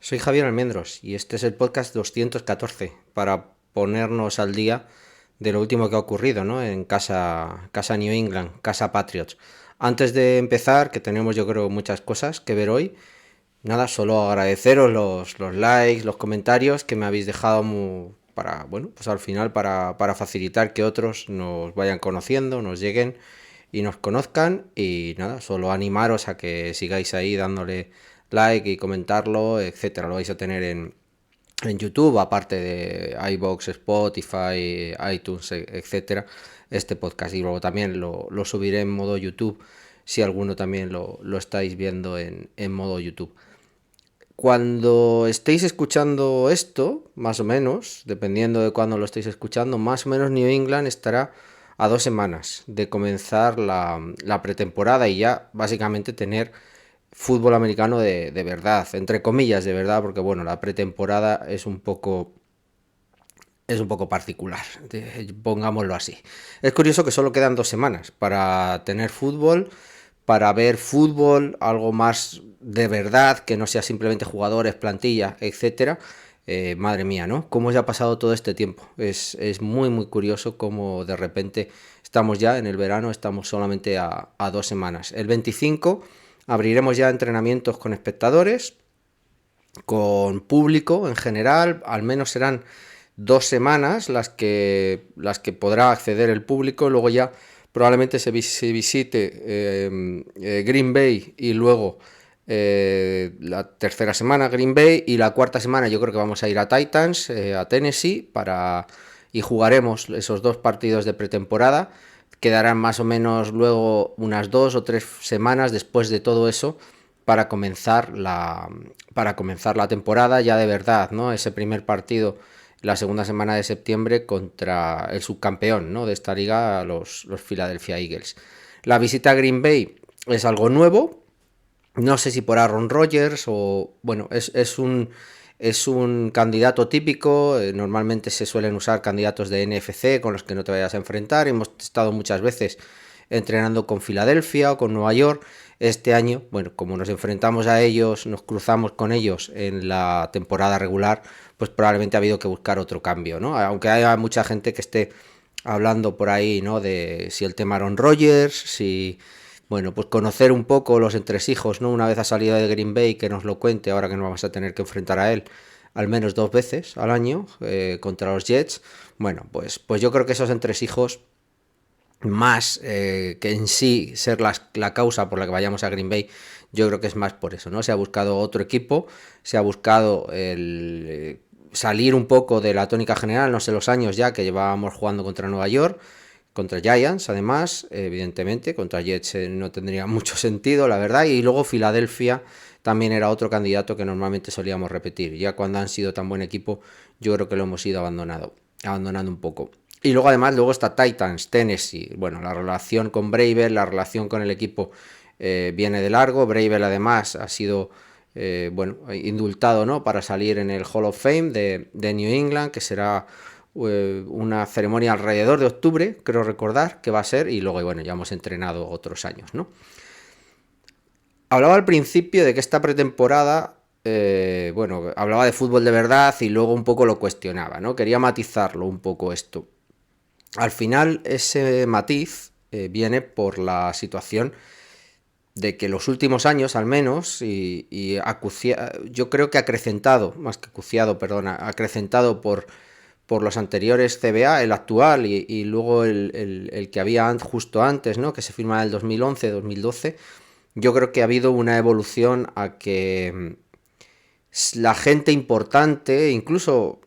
Soy Javier Almendros y este es el podcast 214 para ponernos al día de lo último que ha ocurrido, ¿no? En casa New England, casa Patriots. Antes de empezar, que tenemos yo creo muchas cosas que ver hoy, nada, solo agradeceros los likes, los comentarios que me habéis dejado para, bueno, pues al final para facilitar que otros nos vayan conociendo, nos lleguen y nos conozcan. Y nada, solo animaros a que sigáis ahí dándole like y comentarlo, etcétera. Lo vais a tener en YouTube, aparte de iVoox, Spotify, iTunes, etcétera, este podcast. Y luego también lo subiré en modo YouTube si alguno también lo estáis viendo en modo YouTube. Cuando estéis escuchando esto, más o menos, dependiendo de cuándo lo estéis escuchando, más o menos New England estará a 2 semanas de comenzar la pretemporada y ya básicamente tener fútbol americano de verdad, entre comillas de verdad, porque bueno, la pretemporada es un poco particular, pongámoslo así. Es curioso que solo quedan 2 semanas para tener fútbol, para ver fútbol, algo más de verdad, que no sea simplemente jugadores, plantilla, etcétera. Madre mía, ¿no? ¿Cómo ya ha pasado todo este tiempo? Es muy, muy curioso cómo de repente estamos ya en el verano, estamos solamente a 2 semanas. El 25 abriremos ya entrenamientos con espectadores, con público en general, al menos serán 2 semanas las que podrá acceder el público. Luego ya probablemente se visite Green Bay y luego la tercera semana Green Bay y la cuarta semana yo creo que vamos a ir a Titans, a Tennessee, y jugaremos esos 2 partidos de pretemporada. Quedarán más o menos luego unas 2 o 3 semanas después de todo eso para comenzar la temporada ya de verdad, ¿no? Ese primer partido la segunda semana de septiembre contra el subcampeón, ¿no?, de esta liga, los Philadelphia Eagles. La visita a Green Bay es algo nuevo, no sé si por Aaron Rodgers o, bueno, es un candidato típico. Normalmente se suelen usar candidatos de NFC con los que no te vayas a enfrentar. Hemos estado muchas veces entrenando con Filadelfia o con Nueva York. Este año, bueno, como nos enfrentamos a ellos, nos cruzamos con ellos en la temporada regular, pues probablemente ha habido que buscar otro cambio, ¿no? Aunque haya mucha gente que esté hablando por ahí, ¿no?, de si el tema Aaron Rodgers, si, bueno, pues conocer un poco los entresijos, ¿no? Una vez ha salido de Green Bay, que nos lo cuente, ahora que nos vamos a tener que enfrentar a él al menos 2 veces al año contra los Jets. Bueno, pues yo creo que esos entresijos, más que en sí ser la causa por la que vayamos a Green Bay, yo creo que es más por eso, ¿no? Se ha buscado otro equipo, se ha buscado salir un poco de la tónica general, no sé los años ya que llevábamos jugando contra Nueva York, contra Giants, además, evidentemente, contra Jets no tendría mucho sentido, la verdad, y luego Filadelfia también era otro candidato que normalmente solíamos repetir. Ya cuando han sido tan buen equipo, yo creo que lo hemos ido abandonando un poco. Y luego además, luego está Titans, Tennessee. Bueno, la relación con Bravel, la relación con el equipo viene de largo. Bravel además ha sido, bueno, indultado, ¿no?, para salir en el Hall of Fame de New England, que será una ceremonia alrededor de octubre, creo recordar que va a ser, y luego, bueno, ya hemos entrenado otros años, ¿no? Hablaba al principio de que esta pretemporada, bueno, hablaba de fútbol de verdad y luego un poco lo cuestionaba, ¿no? Quería matizarlo un poco esto. Al final ese matiz viene por la situación de que los últimos años al menos, yo creo que acrecentado, más que acuciado, perdona, acrecentado por los anteriores CBA, el actual y luego el que había justo antes, ¿no?, que se firma en el 2011-2012, yo creo que ha habido una evolución a que la gente importante, incluso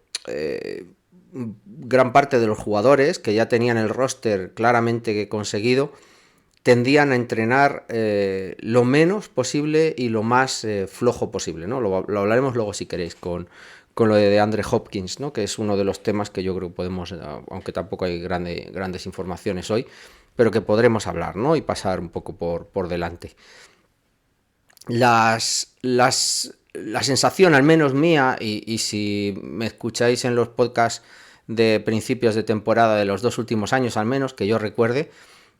gran parte de los jugadores que ya tenían el roster claramente conseguido, tendían a entrenar lo menos posible y lo más flojo posible, ¿no? Lo hablaremos luego si queréis con lo de DeAndre Hopkins, ¿no?, que es uno de los temas que yo creo que podemos, aunque tampoco hay grandes informaciones hoy, pero que podremos hablar, ¿no?, y pasar un poco por delante. La sensación, al menos mía, y si me escucháis en los podcasts de principios de temporada de los 2 últimos años, al menos, que yo recuerde,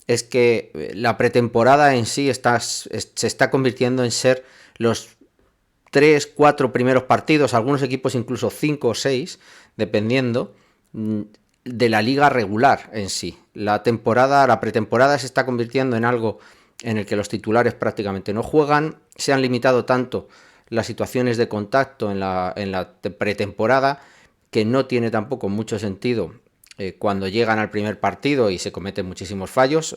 es que la pretemporada en sí se está convirtiendo en ser los 3, 4 primeros partidos, algunos equipos incluso 5 o 6, dependiendo de la liga regular en sí. La pretemporada se está convirtiendo en algo en el que los titulares prácticamente no juegan, se han limitado tanto las situaciones de contacto en la pretemporada que no tiene tampoco mucho sentido cuando llegan al primer partido y se cometen muchísimos fallos.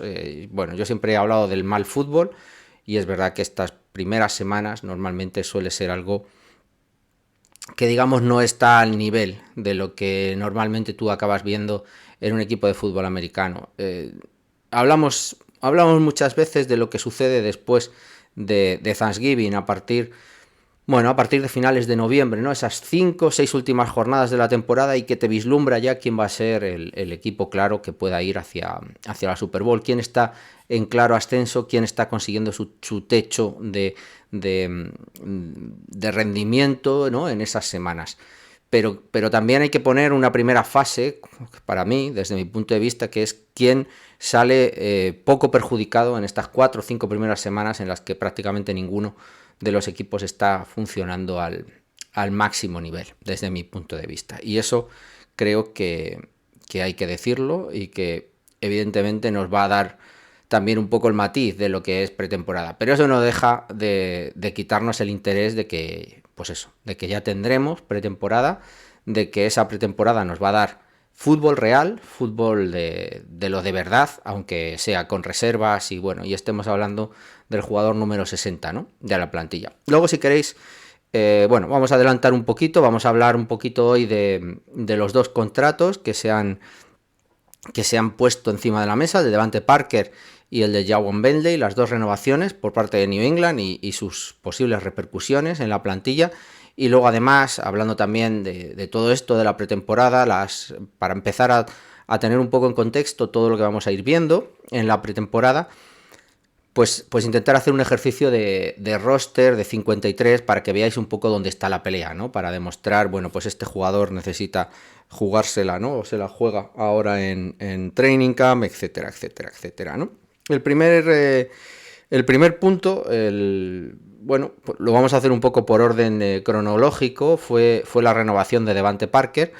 Bueno, yo siempre he hablado del mal fútbol y es verdad que estas primeras semanas normalmente suele ser algo que digamos no está al nivel de lo que normalmente tú acabas viendo en un equipo de fútbol americano. Hablamos muchas veces de lo que sucede después de Thanksgiving a partir de finales de noviembre, ¿no? Esas 5 o 6 últimas jornadas de la temporada y que te vislumbra ya quién va a ser el equipo claro que pueda ir hacia la Super Bowl, quién está en claro ascenso, quién está consiguiendo su techo de rendimiento, ¿no? En esas semanas. Pero también hay que poner una primera fase, para mí, desde mi punto de vista, que es quién sale poco perjudicado en estas 4 o 5 primeras semanas en las que prácticamente ninguno de los equipos está funcionando al máximo nivel, desde mi punto de vista. Y eso creo que hay que decirlo y que evidentemente nos va a dar también un poco el matiz de lo que es pretemporada. Pero eso no deja de quitarnos el interés de que, pues eso, de que ya tendremos pretemporada, de que esa pretemporada nos va a dar fútbol real, fútbol de lo de verdad, aunque sea con reservas y bueno, y estemos hablando del jugador número 60, ¿no? De la plantilla. Luego, si queréis, vamos a adelantar un poquito, vamos a hablar un poquito hoy de los dos contratos que se han puesto encima de la mesa, el de Devante Parker y el de Jawan Bentley, las dos renovaciones por parte de New England y sus posibles repercusiones en la plantilla. Y luego además, hablando también de todo esto de la pretemporada, para empezar a tener un poco en contexto todo lo que vamos a ir viendo en la pretemporada, pues intentar hacer un ejercicio de roster de 53 para que veáis un poco dónde está la pelea, ¿no? Para demostrar, bueno, pues este jugador necesita jugársela, ¿no? O se la juega ahora en training camp, etcétera, etcétera, etcétera, ¿no? El primer punto, pues lo vamos a hacer un poco por orden cronológico, fue la renovación de Devante Parker,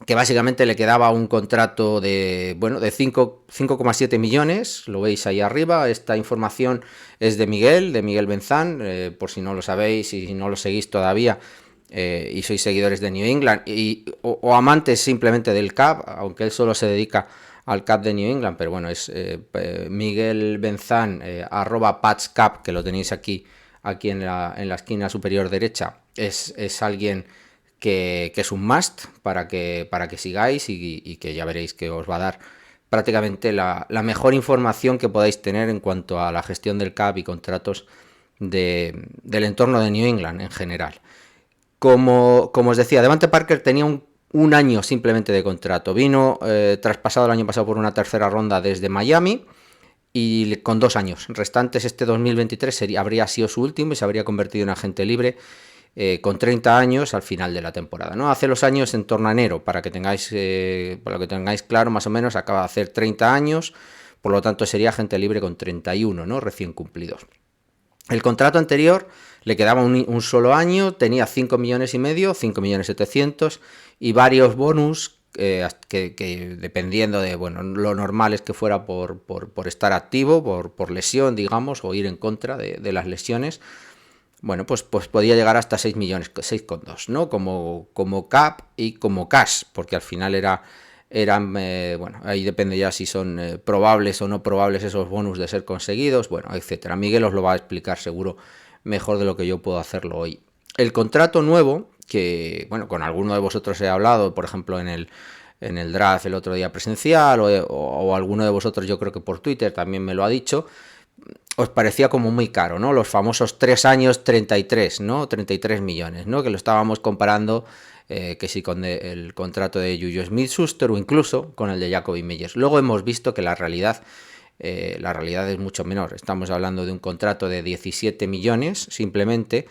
que básicamente le quedaba un contrato de 5,7 millones, lo veis ahí arriba. Esta información es de Miguel Benzán, por si no lo sabéis y si no lo seguís todavía y sois seguidores de New England o amantes simplemente del cap, aunque él solo se dedica al cap de New England, pero bueno, es Miguel Benzán, @PatsCap, que lo tenéis aquí en la esquina superior derecha, es alguien que es un must para que sigáis y que ya veréis que os va a dar prácticamente la mejor información que podáis tener en cuanto a la gestión del cap y contratos del entorno de New England en general. Como os decía, Devante Parker tenía un año simplemente de contrato. Vino traspasado el año pasado por una tercera ronda desde Miami y con 2 años restantes. Este 2023 habría sido su último y se habría convertido en agente libre con 30 años al final de la temporada, ¿no? Hace los años en torno a enero, para que tengáis claro, más o menos acaba de hacer 30 años, por lo tanto sería agente libre con 31, ¿no? Recién cumplidos. El contrato anterior le quedaba un solo año, tenía 5 millones y medio, 5 millones 700 y varios bonus que dependiendo de, lo normal es que fuera por estar activo, por lesión, digamos, o ir en contra de las lesiones. Bueno, pues podía llegar hasta 6 millones, 6,2, ¿no? Como cap y como cash, porque al final eran ahí depende ya si son probables o no probables esos bonus de ser conseguidos, etcétera. Miguel os lo va a explicar seguro mejor de lo que yo puedo hacerlo hoy. El contrato nuevo, que, con alguno de vosotros he hablado, por ejemplo, en el draft el otro día presencial, o alguno de vosotros, yo creo que por Twitter también me lo ha dicho, os parecía como muy caro, ¿no? Los famosos 3 años 33, ¿no? 33 millones, ¿no? Que lo estábamos comparando que sí con el contrato de Juju Smith-Schuster o incluso con el de Jacoby Meyers. Luego hemos visto que la realidad es mucho menor. Estamos hablando de un contrato de 17 millones simplemente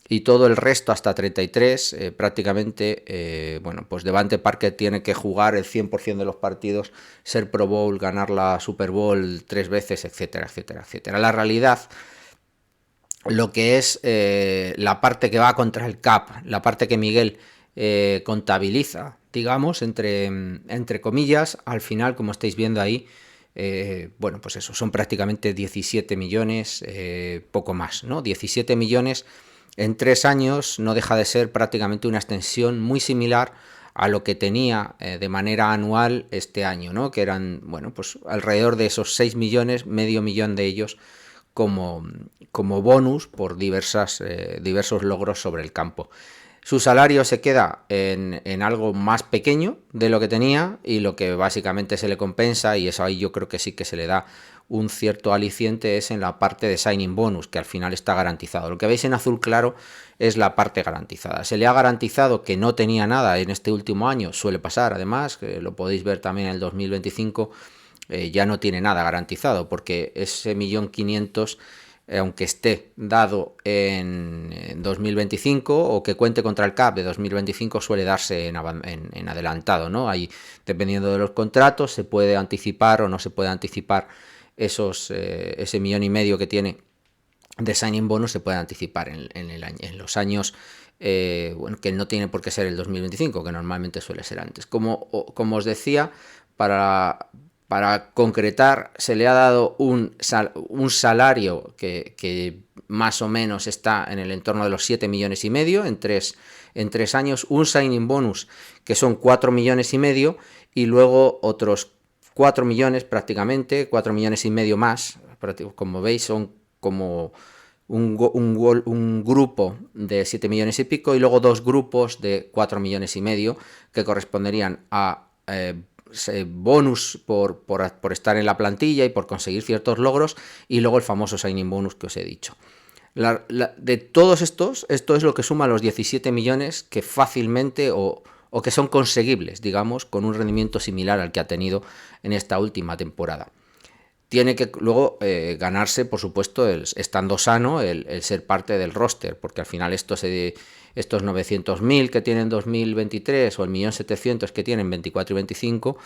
y todo el resto hasta 33 prácticamente, pues Devante Parker tiene que jugar el 100% de los partidos, ser Pro Bowl, ganar la Super Bowl 3 veces, etcétera, etcétera, etcétera. La realidad lo que es la parte que va contra el cap, la parte que Miguel contabiliza, digamos, entre comillas, al final, como estáis viendo ahí, bueno, pues eso, son prácticamente 17 millones, poco más, ¿no? 17 millones en 3 años no deja de ser prácticamente una extensión muy similar a lo que tenía de manera anual este año, ¿no? Que eran, bueno, pues alrededor de esos 6 millones, medio millón de ellos como bonus por diversos logros sobre el campo. Su salario se queda en algo más pequeño de lo que tenía, y lo que básicamente se le compensa, y eso ahí yo creo que sí que se le da un cierto aliciente, es en la parte de signing bonus, que al final está garantizado. Lo que veis en azul claro es la parte garantizada. Se le ha garantizado que no tenía nada en este último año, suele pasar además, que lo podéis ver también en el 2025, ya no tiene nada garantizado, porque ese 1.500.000, aunque esté dado en 2025 o que cuente contra el CAP de 2025, suele darse en adelantado, ¿no? Ahí, dependiendo de los contratos, se puede anticipar o no se puede anticipar ese 1.500.000 que tiene de signing bonus, se puede anticipar en los años, bueno, que no tiene por qué ser el 2025, que normalmente suele ser antes. Como os decía, para concretar, se le ha dado un salario que más o menos está en el entorno de los 7,5 millones en 3 años, un signing bonus que son 4,5 millones, y luego otros 4 millones prácticamente, 4,5 millones más, como veis son como un grupo de 7 millones y pico, y luego 2 grupos de 4,5 millones, que corresponderían a bonus por estar en la plantilla y por conseguir ciertos logros, y luego el famoso signing bonus que os he dicho. De todos estos, esto es lo que suma los 17 millones que fácilmente o que son conseguibles, digamos, con un rendimiento similar al que ha tenido en esta última temporada. Tiene que luego ganarse, por supuesto, estando sano, el ser parte del roster, porque al final estos 900.000 que tienen 2023 o el 1.700.000 que tienen 24 y 25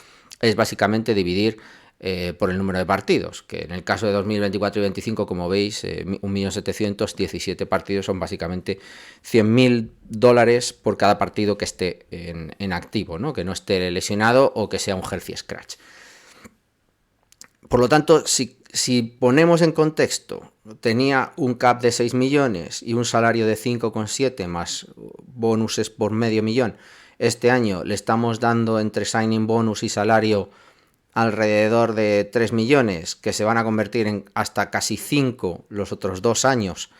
es básicamente dividir por el número de partidos, que en el caso de 2024 y 25, como veis, 1.700.000, 17 partidos son básicamente $100.000 por cada partido que esté en activo, ¿no? Que no esté lesionado o que sea un healthy scratch. Por lo tanto, si ponemos en contexto, tenía un cap de 6 millones y un salario de 5,7 más bonuses por medio millón. Este año le estamos dando entre signing bonus y salario alrededor de 3 millones, que se van a convertir en hasta casi 5 los otros 2 años,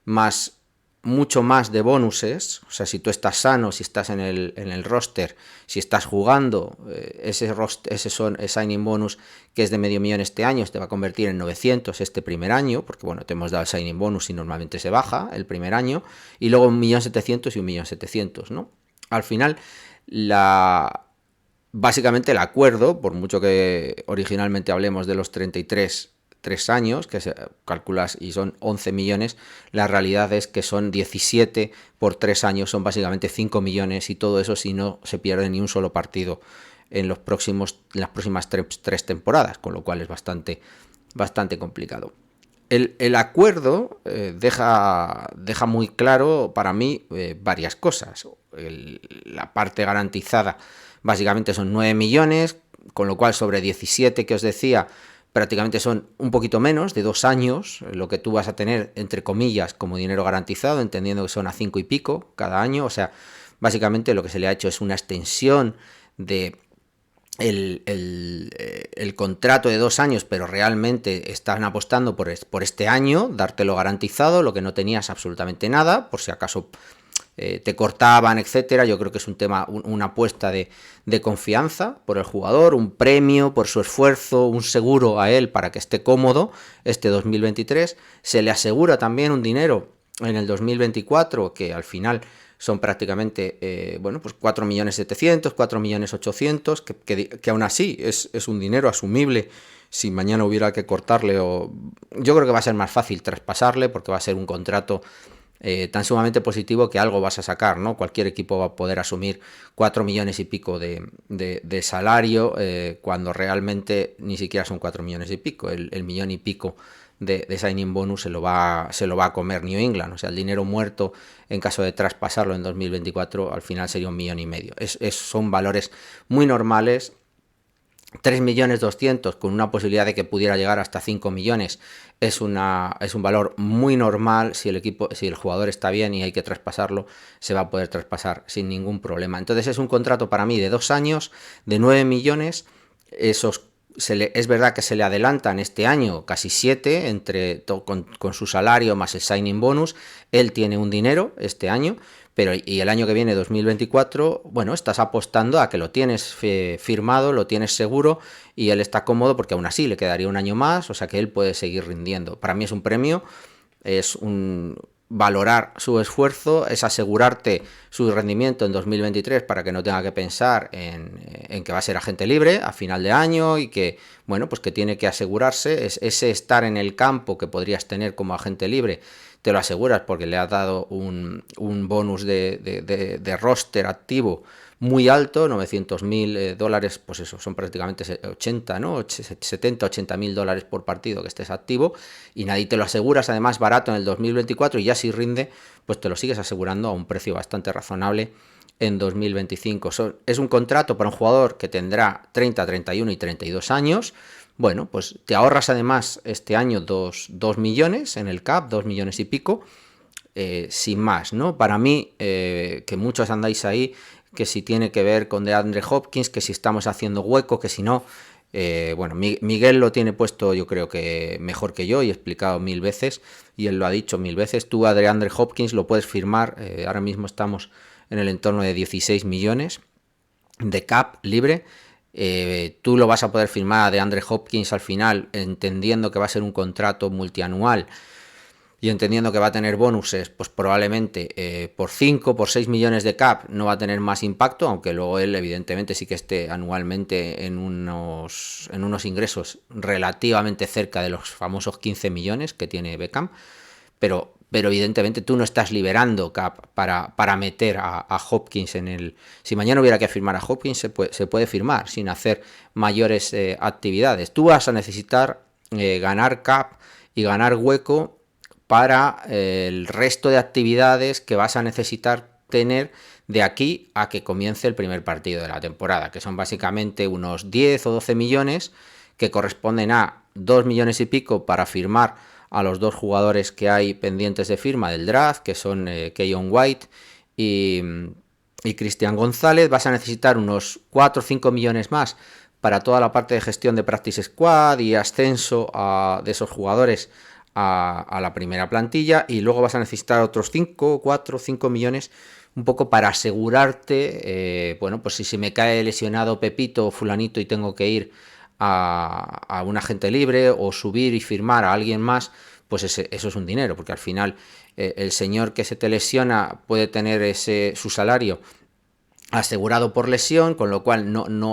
más mucho más de bonuses. O sea, si tú estás sano, si estás en el roster, si estás jugando, ese signing bonus que es de medio millón este año te va a convertir en 900 este primer año, porque bueno, te hemos dado el signing bonus y normalmente se baja el primer año, y luego 1.700.000 y 1.700.000, ¿no? Al final, básicamente el acuerdo, por mucho que originalmente hablemos de los 3 años, que se calculas y son 11 millones, la realidad es que son 17 por 3 años, son básicamente 5 millones, y todo eso si no se pierde ni un solo partido en las próximas 3 temporadas, con lo cual es bastante complicado. El acuerdo deja muy claro para mí varias cosas. La parte garantizada básicamente son 9 millones, con lo cual sobre 17 que os decía, prácticamente son un poquito menos de 2 años lo que tú vas a tener, entre comillas, como dinero garantizado, entendiendo que son a 5 y pico cada año. O sea, básicamente lo que se le ha hecho es una extensión de el contrato de 2 años, pero realmente están apostando por este año, dártelo garantizado, lo que no tenías absolutamente nada, por si acaso te cortaban, etcétera. Yo creo que es un tema, una apuesta de confianza por el jugador, un premio por su esfuerzo, un seguro a él para que esté cómodo este 2023. Se le asegura también un dinero en el 2024 que al final son prácticamente, bueno, pues 4.700.000, 4.800.000, que aún así es un dinero asumible si mañana hubiera que cortarle, o yo creo que va a ser más fácil traspasarle, porque va a ser un contrato tan sumamente positivo que algo vas a sacar, ¿no? Cualquier equipo va a poder asumir 4 millones y pico de salario, cuando realmente ni siquiera son 4 millones y pico. El millón y pico de signing bonus se lo va a comer New England. O sea, el dinero muerto en caso de traspasarlo en 2024 al final sería 1,5 millones. Son valores muy normales. 3.200.000 con una posibilidad de que pudiera llegar hasta 5 millones es un valor muy normal. Si el jugador está bien y hay que traspasarlo, se va a poder traspasar sin ningún problema. Entonces es un contrato para mí de 2 años, de 9 millones. Es verdad que se le adelantan este año casi 7 con su salario más el signing bonus. Él tiene un dinero este año, pero y el año que viene, 2024, bueno, estás apostando a que lo tienes firmado, lo tienes seguro y él está cómodo porque aún así le quedaría un año más, o sea que él puede seguir rindiendo. Para mí es un premio, es valorar su esfuerzo, es asegurarte su rendimiento en 2023 para que no tenga que pensar en que va a ser agente libre a final de año y que, bueno, pues que tiene que asegurarse ese estar en el campo que podrías tener como agente libre. Te lo aseguras porque le has dado un bonus de roster activo muy alto, $900.000, pues eso, son prácticamente 80, ¿no? 70, $80.000 por partido que estés activo, y nadie te lo aseguras además barato en el 2024, y ya si rinde, pues te lo sigues asegurando a un precio bastante razonable en 2025. Es un contrato para un jugador que tendrá 30, 31 y 32 años. Bueno, pues te ahorras además este año 2 millones en el cap, 2 millones y pico, sin más, ¿no? Para mí, que muchos andáis ahí, que si tiene que ver con DeAndre Hopkins, que si estamos haciendo hueco, que si no. Bueno, Miguel lo tiene puesto yo creo que mejor que yo y he explicado 1000 veces y él lo ha dicho 1000 veces. Tú a DeAndre Hopkins lo puedes firmar, ahora mismo estamos en el entorno de 16 millones de cap libre. Tú lo vas a poder firmar a DeAndre Hopkins al final, entendiendo que va a ser un contrato multianual y entendiendo que va a tener bonuses, pues probablemente por 5, por 6 millones de cap no va a tener más impacto, aunque luego él evidentemente sí que esté anualmente en unos ingresos relativamente cerca de los famosos 15 millones que tiene Beckham, pero evidentemente tú no estás liberando cap para meter a Hopkins en el... Si mañana hubiera que firmar a Hopkins, se puede firmar sin hacer mayores actividades. Tú vas a necesitar ganar cap y ganar hueco para el resto de actividades que vas a necesitar tener de aquí a que comience el primer partido de la temporada, que son básicamente unos 10 o 12 millones que corresponden a 2 millones y pico para firmar a los 2 jugadores que hay pendientes de firma del draft, que son Keyon White y Cristian González. Vas a necesitar unos 4 o 5 millones más para toda la parte de gestión de Practice Squad y ascenso de esos jugadores a la primera plantilla, y luego vas a necesitar otros 5, 4, 5 millones un poco para asegurarte, bueno, pues si se me cae lesionado Pepito o fulanito y tengo que ir a un agente libre o subir y firmar a alguien más, pues eso es un dinero, porque al final el señor que se te lesiona puede tener su salario asegurado por lesión, con lo cual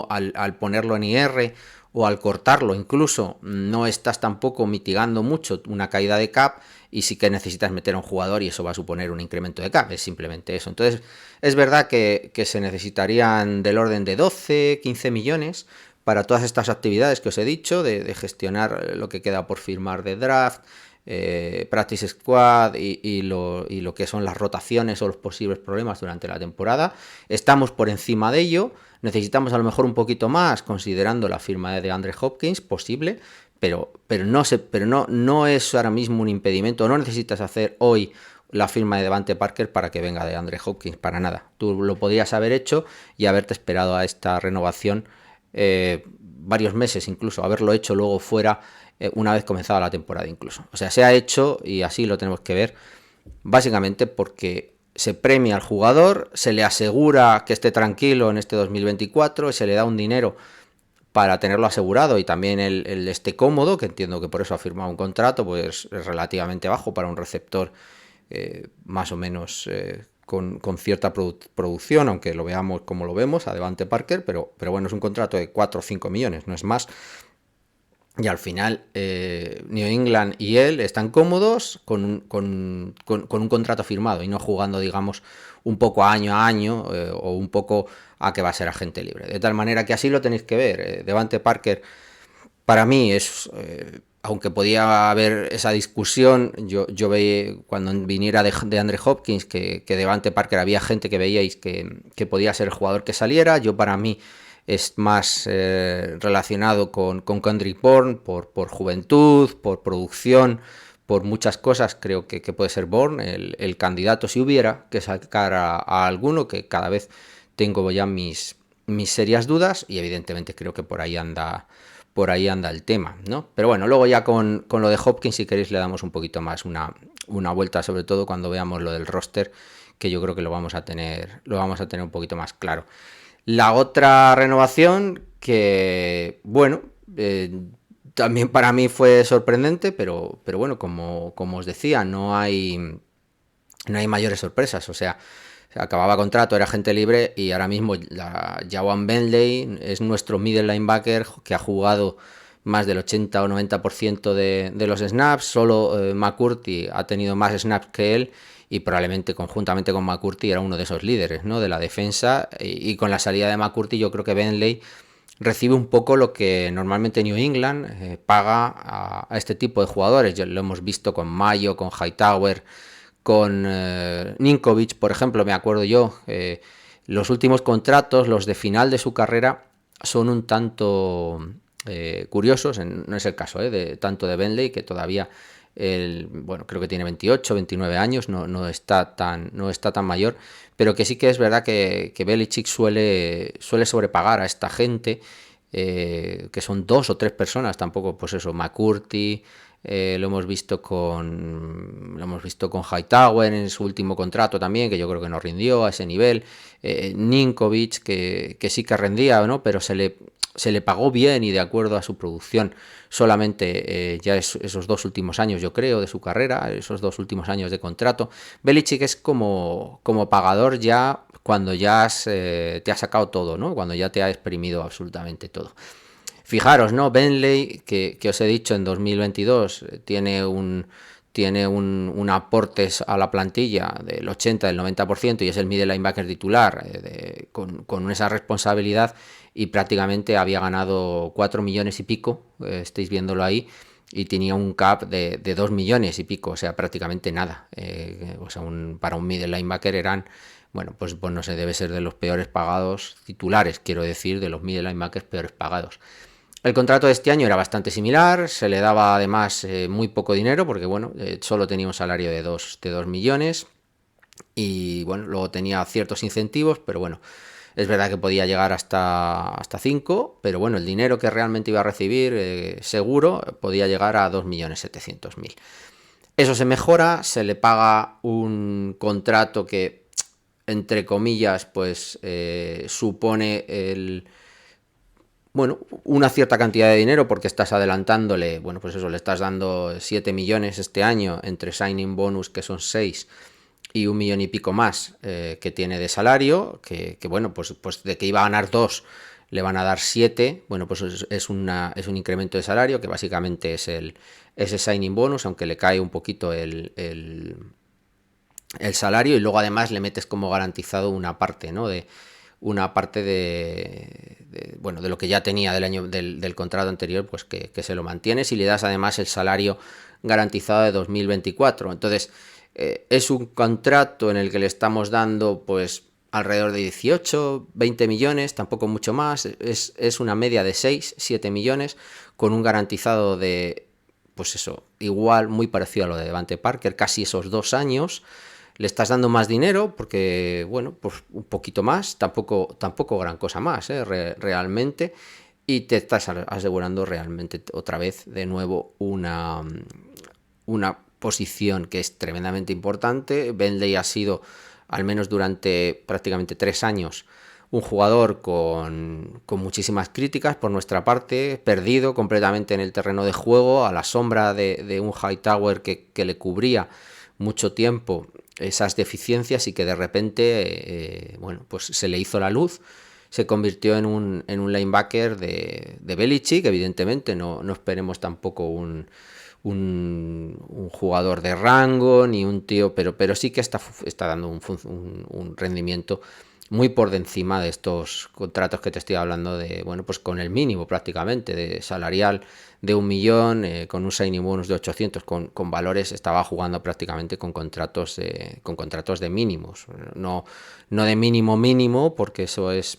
al ponerlo en IR o al cortarlo incluso no estás tampoco mitigando mucho una caída de cap, y sí que necesitas meter a un jugador y eso va a suponer un incremento de cap, es simplemente eso. Entonces es verdad que se necesitarían del orden de 12, 15 millones para todas estas actividades que os he dicho, de gestionar lo que queda por firmar de draft, Practice Squad y lo que son las rotaciones o los posibles problemas durante la temporada. Estamos por encima de ello, necesitamos a lo mejor un poquito más considerando la firma de DeAndre Hopkins, posible, pero no es ahora mismo un impedimento. No necesitas hacer hoy la firma de Devante Parker para que venga DeAndre Hopkins, para nada. Tú lo podrías haber hecho y haberte esperado a esta renovación varios meses, incluso haberlo hecho luego fuera una vez comenzada la temporada incluso. O sea, se ha hecho, y así lo tenemos que ver, básicamente porque se premia al jugador, se le asegura que esté tranquilo en este 2024, se le da un dinero para tenerlo asegurado y también el esté cómodo, que entiendo que por eso ha firmado un contrato, pues es relativamente bajo para un receptor más o menos con cierta producción, aunque lo veamos como lo vemos a Devante Parker, pero bueno, es un contrato de 4 o 5 millones, no es más. Y al final New England y él están cómodos con un contrato firmado y no jugando, digamos, un poco a año o un poco a que va a ser agente libre. De tal manera que así lo tenéis que ver. Devante Parker para mí es aunque podía haber esa discusión, yo veía cuando viniera de Andre Hopkins que Devante Parker había gente que veíais que podía ser el jugador que saliera. Yo, para mí, es más relacionado con Kendrick Bourne por juventud, por producción, por muchas cosas. Creo que puede ser Bourne el candidato si hubiera que sacar a alguno, que cada vez tengo ya mis serias dudas, y evidentemente creo que por ahí anda el tema, ¿no? Pero bueno, luego ya con lo de Hopkins, si queréis, le damos un poquito más una vuelta, sobre todo cuando veamos lo del roster, que yo creo que lo vamos a tener un poquito más claro. La otra renovación que, bueno, también para mí fue sorprendente, pero bueno, como os decía, no hay mayores sorpresas. O sea, acababa contrato, era gente libre, y ahora mismo Jawan Bentley es nuestro middle linebacker que ha jugado más del 80 o 90% de los snaps. Solo McCourty ha tenido más snaps que él, y probablemente conjuntamente con McCourty era uno de esos líderes, ¿no?, de la defensa. Y con la salida de McCourty, yo creo que Bentley recibe un poco lo que normalmente New England paga a este tipo de jugadores. Ya lo hemos visto con Mayo, con Hightower, con Ninkovic, por ejemplo. Me acuerdo yo, los últimos contratos, los de final de su carrera, son un tanto curiosos. No es el caso tanto de Bentley, que todavía bueno, creo que tiene 28, 29 años, no está tan mayor, pero que sí que es verdad que Belichick suele sobrepagar a esta gente, que son 2 o 3 personas, tampoco, pues eso, McCourty, lo hemos visto con Hightower en su último contrato también, que yo creo que no rindió a ese nivel. Ninkovic, que sí que rendía, ¿no?, pero se le pagó bien y de acuerdo a su producción. Solamente ya esos 2 últimos años, yo creo, de su carrera, esos 2 últimos años de contrato. Belichick es como pagador ya cuando ya te ha sacado todo, ¿no?, cuando ya te ha exprimido absolutamente todo. Fijaros, ¿no? Bentley, que os he dicho, en 2022 tiene un aportes a la plantilla del 80, del 90%, y es el middle linebacker titular, con esa responsabilidad, y prácticamente había ganado 4 millones y pico, estáis viéndolo ahí, y tenía un cap de 2 millones y pico, o sea, prácticamente nada. O sea, para un middle linebacker eran, bueno, pues no sé, debe ser de los peores pagados titulares, quiero decir, de los middle linebackers peores pagados. El contrato de este año era bastante similar, se le daba además muy poco dinero, porque bueno, solo tenía un salario de 2 millones, y bueno, luego tenía ciertos incentivos, pero bueno, es verdad que podía llegar hasta 5, pero bueno, el dinero que realmente iba a recibir seguro podía llegar a 2.700.000. Eso se mejora, se le paga un contrato que, entre comillas, pues supone una cierta cantidad de dinero, porque estás adelantándole, bueno, pues eso, le estás dando 7 millones este año, entre signing bonus, que son 6, y 1 millón y pico más que tiene de salario, que bueno, pues de que iba a ganar 2, le van a dar 7, bueno, pues es un incremento de salario, que básicamente es ese signing bonus, aunque le cae un poquito el salario, y luego además le metes como garantizado una parte, ¿no?, de lo que ya tenía del contrato anterior, pues que se lo mantienes, y le das además el salario garantizado de 2024. Entonces, es un contrato en el que le estamos dando pues alrededor de 18, 20 millones, tampoco mucho más. Es una media de 6, 7 millones, con un garantizado de, pues eso, igual, muy parecido a lo de Devante Parker, casi esos 2 años. Le estás dando más dinero porque, bueno, pues un poquito más, tampoco gran cosa más, realmente, y te estás asegurando realmente otra vez de nuevo una posición que es tremendamente importante. Bentley ha sido, al menos durante prácticamente 3 años, un jugador con muchísimas críticas por nuestra parte, perdido completamente en el terreno de juego, a la sombra de un Hightower que le cubría mucho tiempo esas deficiencias, y que de repente pues se le hizo la luz, se convirtió en un linebacker de Belichick. Evidentemente no esperemos tampoco un jugador de rango, ni un tío, pero sí que está dando un rendimiento muy por encima de estos contratos que te estoy hablando de, bueno, pues con el mínimo prácticamente de salarial de 1 millón, con un signing bonus de 800, con valores, estaba jugando prácticamente con contratos de mínimos, no de mínimo, porque eso es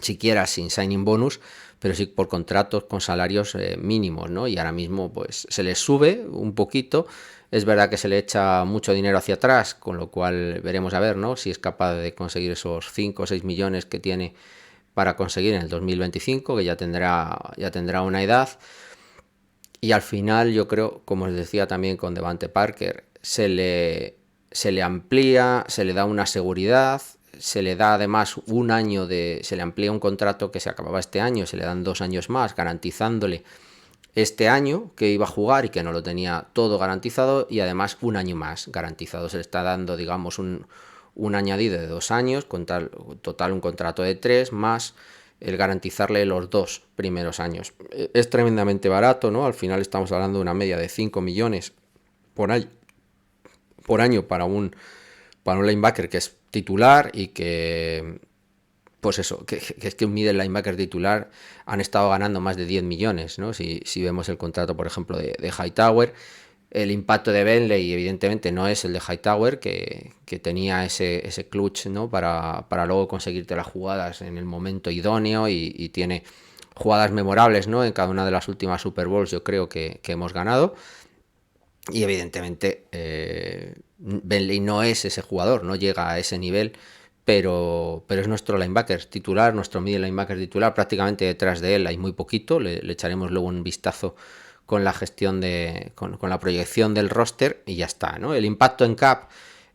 siquiera sin signing bonus, pero sí por contratos con salarios mínimos, ¿no? Y ahora mismo pues se les sube un poquito. Es verdad que se le echa mucho dinero hacia atrás, con lo cual veremos a ver, ¿no? Si es capaz de conseguir esos 5 o 6 millones que tiene para conseguir en el 2025, que ya tendrá una edad. Y al final yo creo, como os decía también con Devante Parker, se le amplía, se le da una seguridad, se le da además se le amplía un contrato que se acababa este año, se le dan 2 años más, garantizándole este año que iba a jugar y que no lo tenía todo garantizado, y además un año más garantizado. Se le está dando, digamos, un añadido de 2 años, con total un contrato de 3, más el garantizarle los 2 primeros años. Es tremendamente barato, ¿no? Al final estamos hablando de una media de 5 millones por año para un linebacker que es titular y que, pues eso, que es que un middle linebacker titular han estado ganando más de 10 millones, ¿no? Si vemos el contrato, por ejemplo, de Hightower. El impacto de Bentley, evidentemente, no es el de Hightower, que tenía ese clutch, ¿no? Para luego conseguirte las jugadas en el momento idóneo, y tiene jugadas memorables, ¿no? En cada una de las últimas Super Bowls yo creo que hemos ganado. Y evidentemente Bentley no es ese jugador, no llega a ese nivel, pero es nuestro linebacker titular, nuestro middle linebacker titular. Prácticamente detrás de él hay muy poquito, le echaremos luego un vistazo con la gestión con la proyección del roster, y ya está, ¿no? El impacto en cap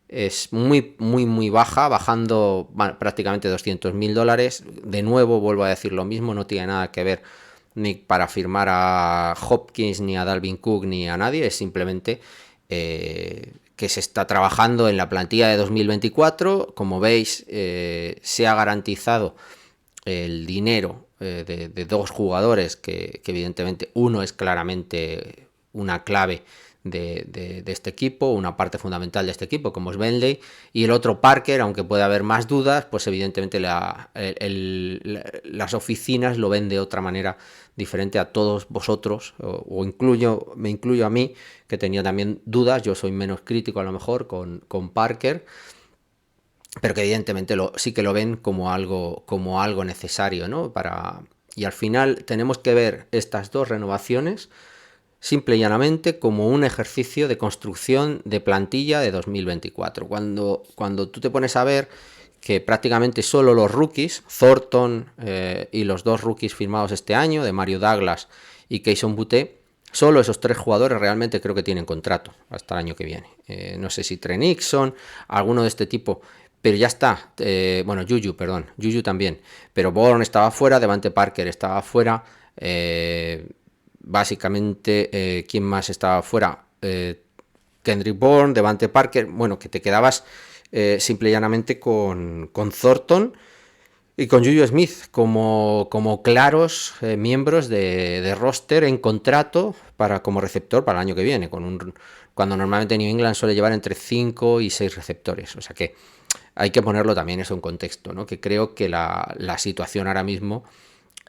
es muy baja, bajando prácticamente $200.000. De nuevo vuelvo a decir lo mismo, no tiene nada que ver ni para firmar a Hopkins, ni a Dalvin Cook, ni a nadie. Es simplemente que se está trabajando en la plantilla de 2024. Como veis, se ha garantizado el dinero de 2 jugadores que evidentemente uno es claramente una clave de este equipo, una parte fundamental de este equipo, como es Bentley, y el otro Parker, aunque puede haber más dudas, pues evidentemente las oficinas lo ven de otra manera diferente a todos vosotros, o me incluyo a mí, que tenía también dudas. Yo soy menos crítico a lo mejor con Parker, pero que evidentemente sí que lo ven como algo necesario, ¿no? Y al final tenemos que ver estas 2 renovaciones simple y llanamente como un ejercicio de construcción de plantilla de 2024. Cuando tú te pones a ver que prácticamente solo los rookies, Thornton y los 2 rookies firmados este año, de Mario Douglas y Kayshon Boutte, solo esos 3 jugadores realmente creo que tienen contrato hasta el año que viene. No sé si Trey Nixon, alguno de este tipo, pero ya está. Juju también, pero Bourne estaba fuera, Devante Parker estaba fuera, básicamente, ¿quién más estaba fuera? Kendrick Bourne, Devante Parker. Bueno, que te quedabas simple y llanamente con Thornton y con Juju Smith como claros miembros de roster en contrato como receptor para el año que viene, cuando normalmente New England suele llevar entre 5 y 6 receptores. O sea que hay que ponerlo también eso en contexto, ¿no? Que creo que la situación ahora mismo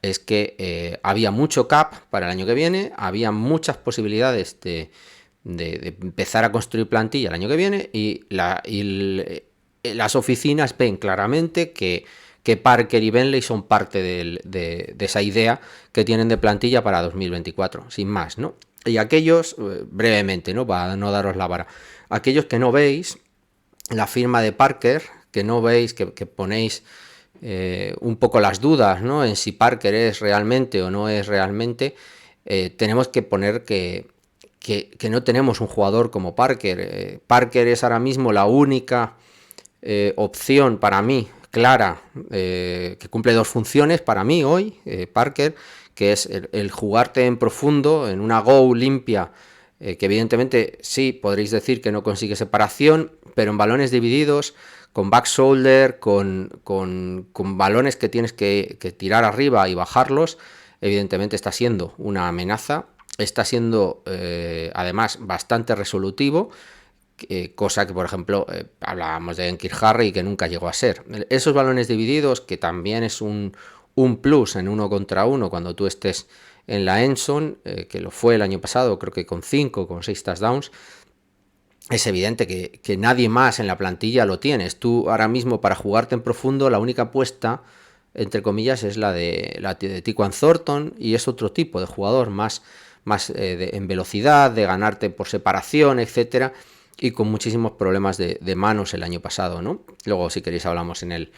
es que había mucho cap para el año que viene, había muchas posibilidades de empezar a construir plantilla el año que viene, y las oficinas ven claramente que Parker y Bentley son parte de esa idea que tienen de plantilla para 2024, sin más, ¿no? Y aquellos, brevemente, ¿no? Para no daros la vara, aquellos que no veis la firma de Parker, que no veis, que ponéis un poco las dudas, ¿no? En si Parker es realmente o no es realmente, tenemos que poner que no tenemos un jugador como Parker. Parker es ahora mismo la única opción para mí clara, que cumple 2 funciones para mí hoy, Parker, que es el jugarte en profundo, en una go limpia, que evidentemente sí podréis decir que no consigue separación, pero en balones divididos, con back shoulder, con balones que tienes que tirar arriba y bajarlos, evidentemente está siendo una amenaza. Está siendo además bastante resolutivo, cosa que, por ejemplo, hablábamos de Enkir Harry, que nunca llegó a ser. Esos balones divididos, que también es un plus en 1 contra 1 cuando tú estés en la Enson, que lo fue el año pasado, creo que con 5, con 6 touchdowns, es evidente que nadie más en la plantilla lo tienes. Tú ahora mismo, para jugarte en profundo, la única apuesta, entre comillas, es la de Tyquan Thornton, y es otro tipo de jugador, más en velocidad, de ganarte por separación, etcétera, y con muchísimos problemas de manos el año pasado, ¿no? Luego, si queréis, hablamos en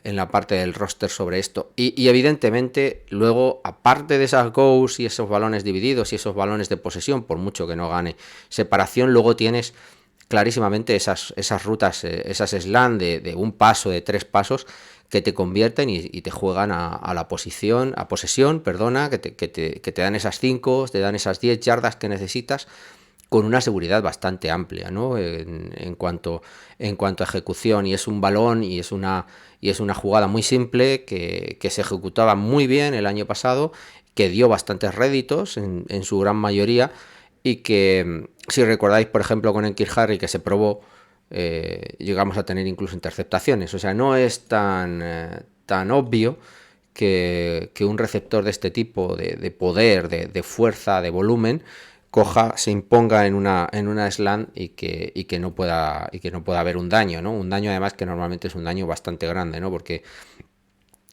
la parte del roster sobre esto. Y evidentemente, luego, aparte de esas goals y esos balones divididos y esos balones de posesión, por mucho que no gane separación, luego tienes clarísimamente esas rutas, esas slam de un paso, de 3 pasos, que te convierten y te juegan a la posesión, que te dan esas 5, te dan esas 10 yardas que necesitas, con una seguridad bastante amplia, ¿no? En cuanto a ejecución, y es un balón y es una jugada muy simple que se ejecutaba muy bien el año pasado, que dio bastantes réditos en su gran mayoría, y que, si recordáis, por ejemplo, con Enkir Harry, que se probó, llegamos a tener incluso interceptaciones. O sea, no es tan obvio que un receptor de este tipo, de poder, de fuerza, de volumen, se imponga en una slant y que no pueda haber un daño, ¿no? Un daño, además, que normalmente es un daño bastante grande, ¿no? Porque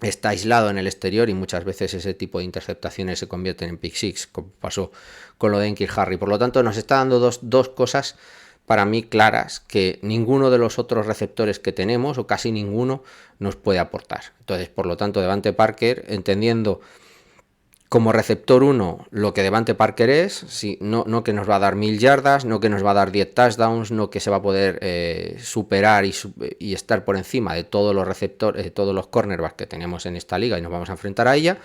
está aislado en el exterior y muchas veces ese tipo de interceptaciones se convierten en pick six, como pasó con lo de Enkir Harry. Por lo tanto, nos está dando dos cosas para mí claras que ninguno de los otros receptores que tenemos, o casi ninguno, nos puede aportar. Entonces, por lo tanto, Devante Parker, entendiendo como receptor 1 lo que Devante Parker es, no que nos va a dar 1000 yardas, no que nos va a dar 10 touchdowns, no que se va a poder superar y estar por encima de todos los receptores, de todos los cornerbacks que tenemos en esta liga, y nos vamos a enfrentar a ella,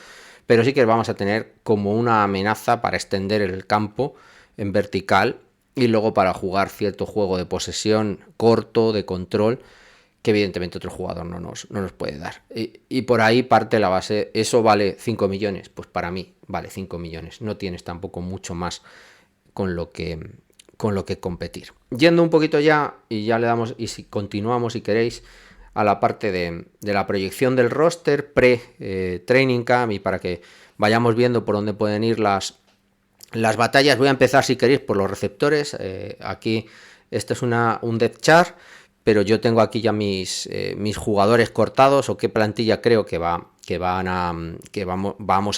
pero sí que vamos a tener como una amenaza para extender el campo en vertical, y luego para jugar cierto juego de posesión corto, de control, que evidentemente otro jugador no nos puede dar. Y por ahí parte la base. ¿Eso vale 5 millones? Pues para mí vale 5 millones. No tienes tampoco mucho más con lo que competir. Yendo un poquito ya, y ya le damos, y si continuamos, si queréis, a la parte de la proyección del roster pre-training camp, y para que vayamos viendo por dónde pueden ir las batallas. Voy a empezar, si queréis, por los receptores. Aquí este es un depth chart, pero yo tengo aquí ya mis jugadores cortados, o qué plantilla creo que vamos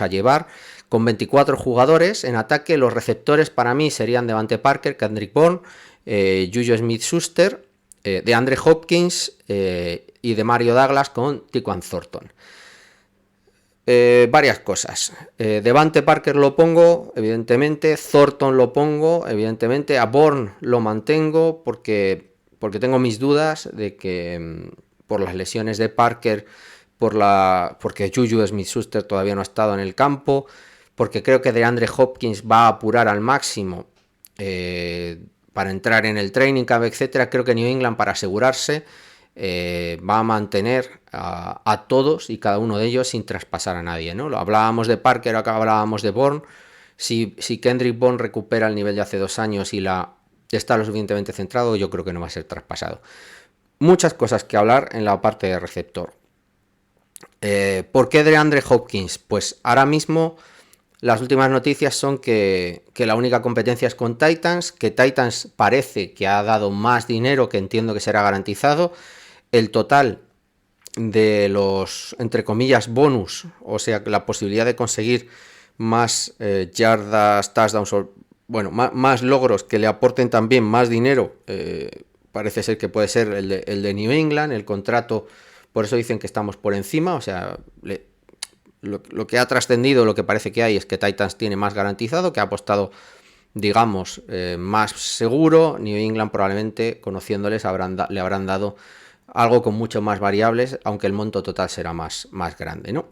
a llevar. Con 24 jugadores en ataque, los receptores para mí serían Devante Parker, Kendrick Bourne, Juju Smith-Schuster, DeAndre Hopkins y de Mario Douglas con Tyquan Thornton. Varias cosas. Devante Parker lo pongo, evidentemente. Thornton lo pongo, evidentemente. A Bourne lo mantengo porque tengo mis dudas de que, por las lesiones de Parker, porque Juju Smith-Schuster todavía no ha estado en el campo, porque creo que DeAndre Hopkins va a apurar al máximo para entrar en el training camp, etcétera. Creo que New England, para asegurarse, va a mantener a todos y cada uno de ellos sin traspasar a nadie, ¿no? Lo hablábamos de Parker, acá hablábamos de Bourne. Si Kendrick Bourne recupera el nivel de hace 2 años y está lo suficientemente centrado, yo creo que no va a ser traspasado. Muchas cosas que hablar en la parte de receptor. ¿Por qué DeAndre Hopkins? Pues ahora mismo las últimas noticias son que la única competencia es con Titans, que Titans parece que ha dado más dinero, que entiendo que será garantizado. El total de los, entre comillas, bonus, o sea, la posibilidad de conseguir más yardas, touchdowns, más logros que le aporten también más dinero, parece ser que puede ser el de New England. El contrato, por eso dicen que estamos por encima, o sea, lo que ha trascendido, lo que parece que hay, es que Titans tiene más garantizado, que ha apostado, digamos, más seguro. New England, probablemente, conociéndoles, le habrán dado algo con mucho más variables, aunque el monto total será más grande, ¿no?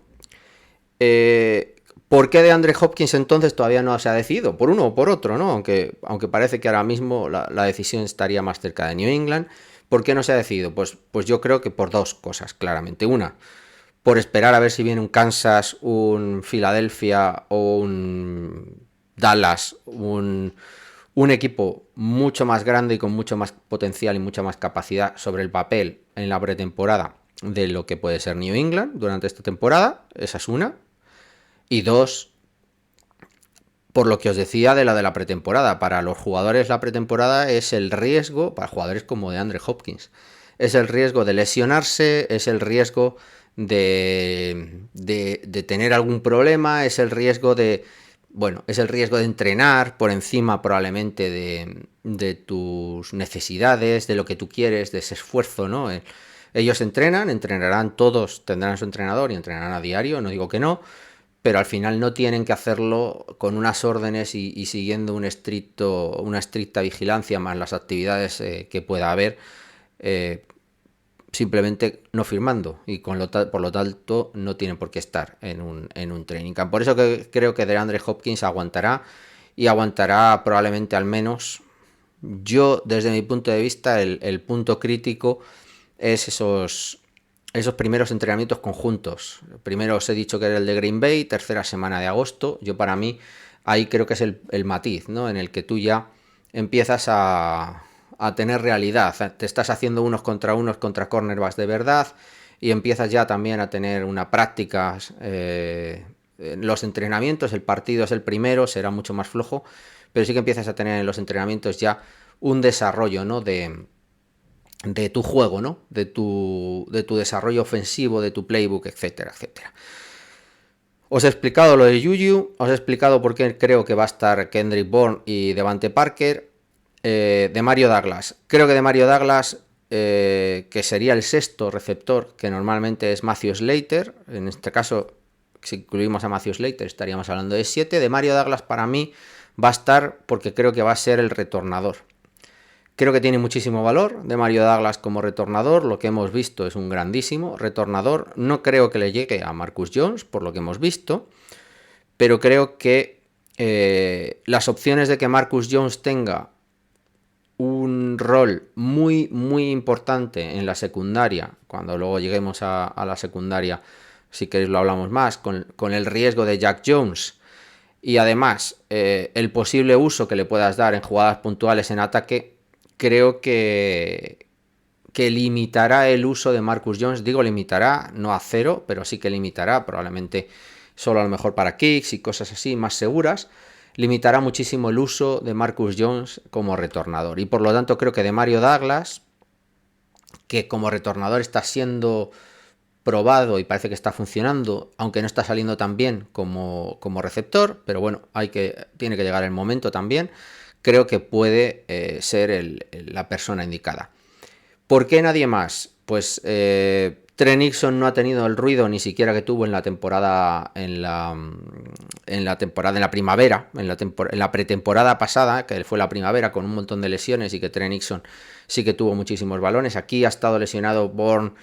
¿Por qué DeAndre Hopkins entonces todavía no se ha decidido? Por uno o por otro, ¿no? Aunque parece que ahora mismo la decisión estaría más cerca de New England. ¿Por qué no se ha decidido? Pues yo creo que por 2 cosas, claramente. Una, por esperar a ver si viene un Kansas, un Filadelfia o un Dallas, un un equipo mucho más grande y con mucho más potencial y mucha más capacidad sobre el papel en la pretemporada de lo que puede ser New England durante esta temporada. Esa es una. Y dos, por lo que os decía de la pretemporada. Para los jugadores la pretemporada es el riesgo, para jugadores como DeAndre Hopkins, es el riesgo de lesionarse, es el riesgo de tener algún problema, es el riesgo de... Bueno, es el riesgo de entrenar por encima probablemente de tus necesidades, de lo que tú quieres, de ese esfuerzo, ¿no? Ellos entrenarán todos, tendrán su entrenador y entrenarán a diario, no digo que no, pero al final no tienen que hacerlo con unas órdenes y siguiendo una estricta vigilancia más las actividades que pueda haber, eh, simplemente no firmando y por lo tanto no tienen por qué estar en un training camp. Por eso que creo que DeAndre Hopkins aguantará y aguantará probablemente al menos, yo desde mi punto de vista, el punto crítico es esos primeros entrenamientos conjuntos. Primero os he dicho que era el de Green Bay, tercera semana de agosto. Yo para mí ahí creo que es el matiz, ¿no? En el que tú ya empiezas a tener realidad. Te estás haciendo unos contra cornerbacks de verdad y empiezas ya también a tener una práctica. Los entrenamientos, el partido es el primero, será mucho más flojo, pero sí que empiezas a tener en los entrenamientos ya un desarrollo, ¿no? de tu juego, ¿no? De tu desarrollo ofensivo, de tu playbook, etcétera, etcétera. Os he explicado lo de Juju, os he explicado por qué creo que va a estar Kendrick Bourne y Devante Parker. De Mario Douglas, creo que de Mario Douglas, que sería el sexto receptor, que normalmente es Matthew Slater, en este caso, si incluimos a Matthew Slater, estaríamos hablando de 7. De Mario Douglas para mí va a estar porque creo que va a ser el retornador. Creo que tiene muchísimo valor de Mario Douglas como retornador. Lo que hemos visto es un grandísimo retornador. No creo que le llegue a Marcus Jones, por lo que hemos visto, pero creo que las opciones de que Marcus Jones tenga un rol muy, muy importante en la secundaria, cuando luego lleguemos a la secundaria, si queréis lo hablamos más, con el riesgo de Jack Jones y además el posible uso que le puedas dar en jugadas puntuales en ataque, creo que limitará el uso de Marcus Jones. Digo limitará, no a cero, pero sí que limitará, probablemente solo a lo mejor para kicks y cosas así más seguras. Limitará muchísimo el uso de Marcus Jones como retornador. Y por lo tanto creo que de Mario Douglas, que como retornador está siendo probado y parece que está funcionando, aunque no está saliendo tan bien como receptor, pero bueno, tiene que llegar el momento también, creo que puede ser la persona indicada. ¿Por qué nadie más? Pues Trey Nixon no ha tenido el ruido ni siquiera que tuvo en la temporada, en la primavera, en la pretemporada pasada, que fue la primavera con un montón de lesiones y que Trey Nixon sí que tuvo muchísimos balones. Aquí ha estado lesionado Bourne,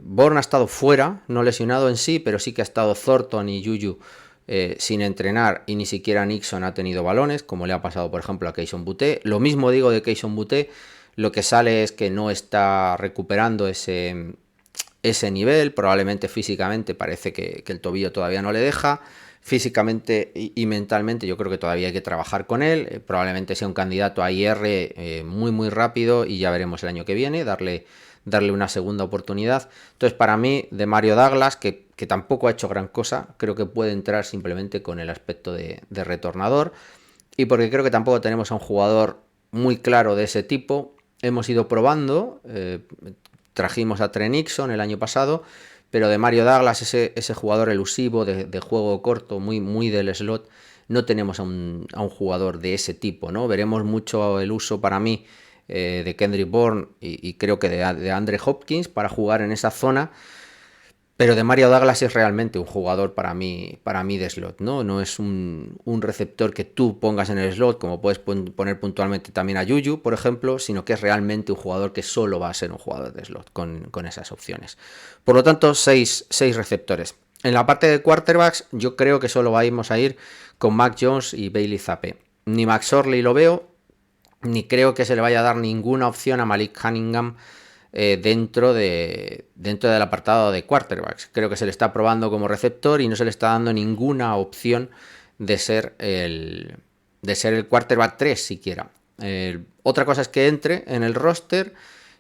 Bourne ha estado fuera, no lesionado en sí, pero sí que ha estado Thornton y Juju sin entrenar y ni siquiera Nixon ha tenido balones, como le ha pasado por ejemplo a Kayshon Boutte. Lo mismo digo de Kayshon Boutte. Lo que sale es que no está recuperando ese nivel, probablemente físicamente parece que el tobillo todavía no le deja, físicamente y mentalmente yo creo que todavía hay que trabajar con él, probablemente sea un candidato a IR muy muy rápido y ya veremos el año que viene, darle una segunda oportunidad. Entonces para mí de Mario Douglas, que tampoco ha hecho gran cosa, creo que puede entrar simplemente con el aspecto de retornador y porque creo que tampoco tenemos a un jugador muy claro de ese tipo. Hemos ido probando, trajimos a Trey Nixon el año pasado, pero de Mario Douglas, ese jugador elusivo de juego corto, muy, muy del slot, no tenemos a un jugador de ese tipo, ¿no? Veremos mucho el uso para mí de Kendrick Bourne y creo que de Andre Hopkins para jugar en esa zona. Pero de Mario Douglas es realmente un jugador para mí de slot, ¿no? No es un receptor que tú pongas en el slot, como puedes poner puntualmente también a Juju, por ejemplo, sino que es realmente un jugador que solo va a ser un jugador de slot con esas opciones. Por lo tanto, 6 receptores. En la parte de quarterbacks, yo creo que solo vamos a ir con Mac Jones y Bailey Zappi. Ni Max Orley lo veo, ni creo que se le vaya a dar ninguna opción a Malik Cunningham dentro del apartado de quarterbacks. Creo que se le está probando como receptor y no se le está dando ninguna opción de ser el de ser el quarterback 3 siquiera. Otra cosa es que entre en el roster,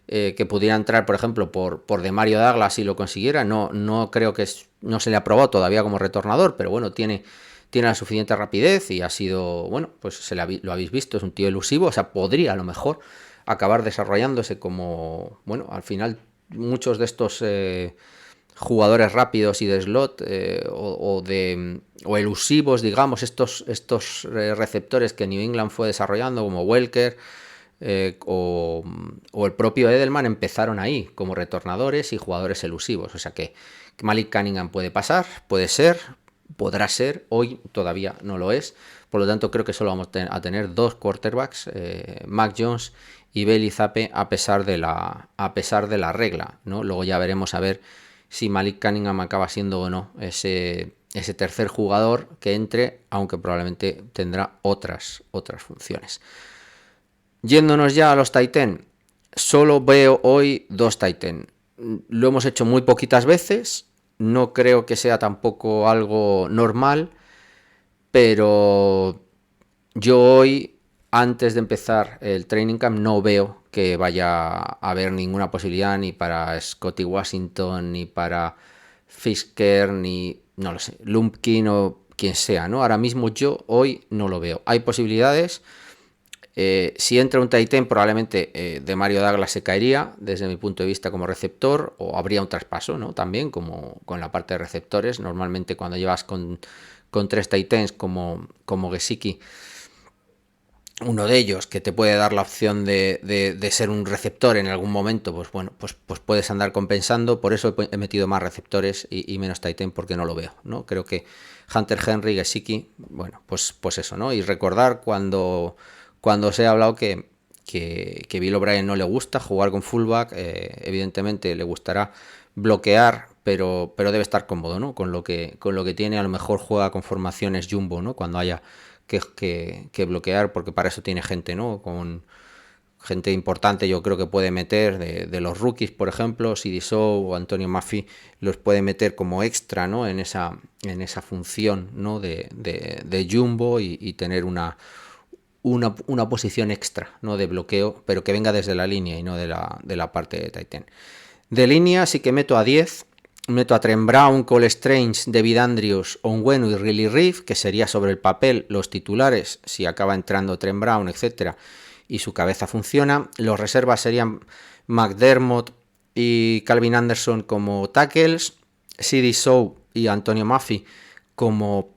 que pudiera entrar, por ejemplo, por Demario Douglas si lo consiguiera. No creo que no se le ha probado todavía como retornador, pero bueno, tiene la suficiente rapidez y ha sido, bueno, pues lo habéis visto, es un tío elusivo, o sea, podría a lo mejor acabar desarrollándose como, bueno, al final muchos de estos jugadores rápidos y de slot o elusivos, digamos, estos receptores que New England fue desarrollando, como Welker o el propio Edelman, empezaron ahí como retornadores y jugadores elusivos. O sea que Malik Cunningham puede pasar, puede ser, podrá ser, hoy todavía no lo es. Por lo tanto, creo que solo vamos a tener 2 quarterbacks, Mac Jones y Bailey Zappe, a pesar de la regla, ¿no? Luego ya veremos a ver si Malik Cunningham acaba siendo o no ese tercer jugador que entre, aunque probablemente tendrá otras funciones. Yéndonos ya a los tight end, solo veo hoy 2 tight end. Lo hemos hecho muy poquitas veces, no creo que sea tampoco algo normal, pero yo hoy, antes de empezar el training camp, no veo que vaya a haber ninguna posibilidad ni para Scotty Washington, ni para Fisker, ni, no lo sé, Lumpkin o quien sea, ¿no? Ahora mismo yo hoy no lo veo. Hay posibilidades. Si entra un tight end, probablemente Demario Douglas se caería desde mi punto de vista como receptor, o habría un traspaso, ¿no? También como con la parte de receptores. Normalmente cuando llevas con 3 tight ends como Gesicki, uno de ellos que te puede dar la opción de ser un receptor en algún momento, pues bueno, pues puedes andar compensando. Por eso he metido más receptores y menos tight end, porque no lo veo, ¿no? Creo que Hunter Henry, Gesicki, bueno, pues eso, ¿no? Y recordar cuando os he hablado que Bill O'Brien no le gusta jugar con fullback, evidentemente le gustará bloquear, pero debe estar cómodo, ¿no? Con lo que tiene. A lo mejor juega con formaciones jumbo, ¿no? Cuando haya que bloquear, porque para eso tiene gente, ¿no? Con gente importante, yo creo que puede meter de los rookies, por ejemplo, CD Sow o Antonio Maffey, los puede meter como extra, ¿no? En esa función, ¿no? de jumbo y tener una posición extra, ¿no? De bloqueo, pero que venga desde la línea y no de la parte de tight end. De línea sí que meto a 10. Meto a Trent Brown, Cole Strange, David Andrews, Onwenu y Riley Reef, que sería sobre el papel los titulares si acaba entrando Trent Brown, etcétera, y su cabeza funciona. Los reservas serían McDermott y Calvin Anderson como tackles, CD Sow y Antonio Maffey como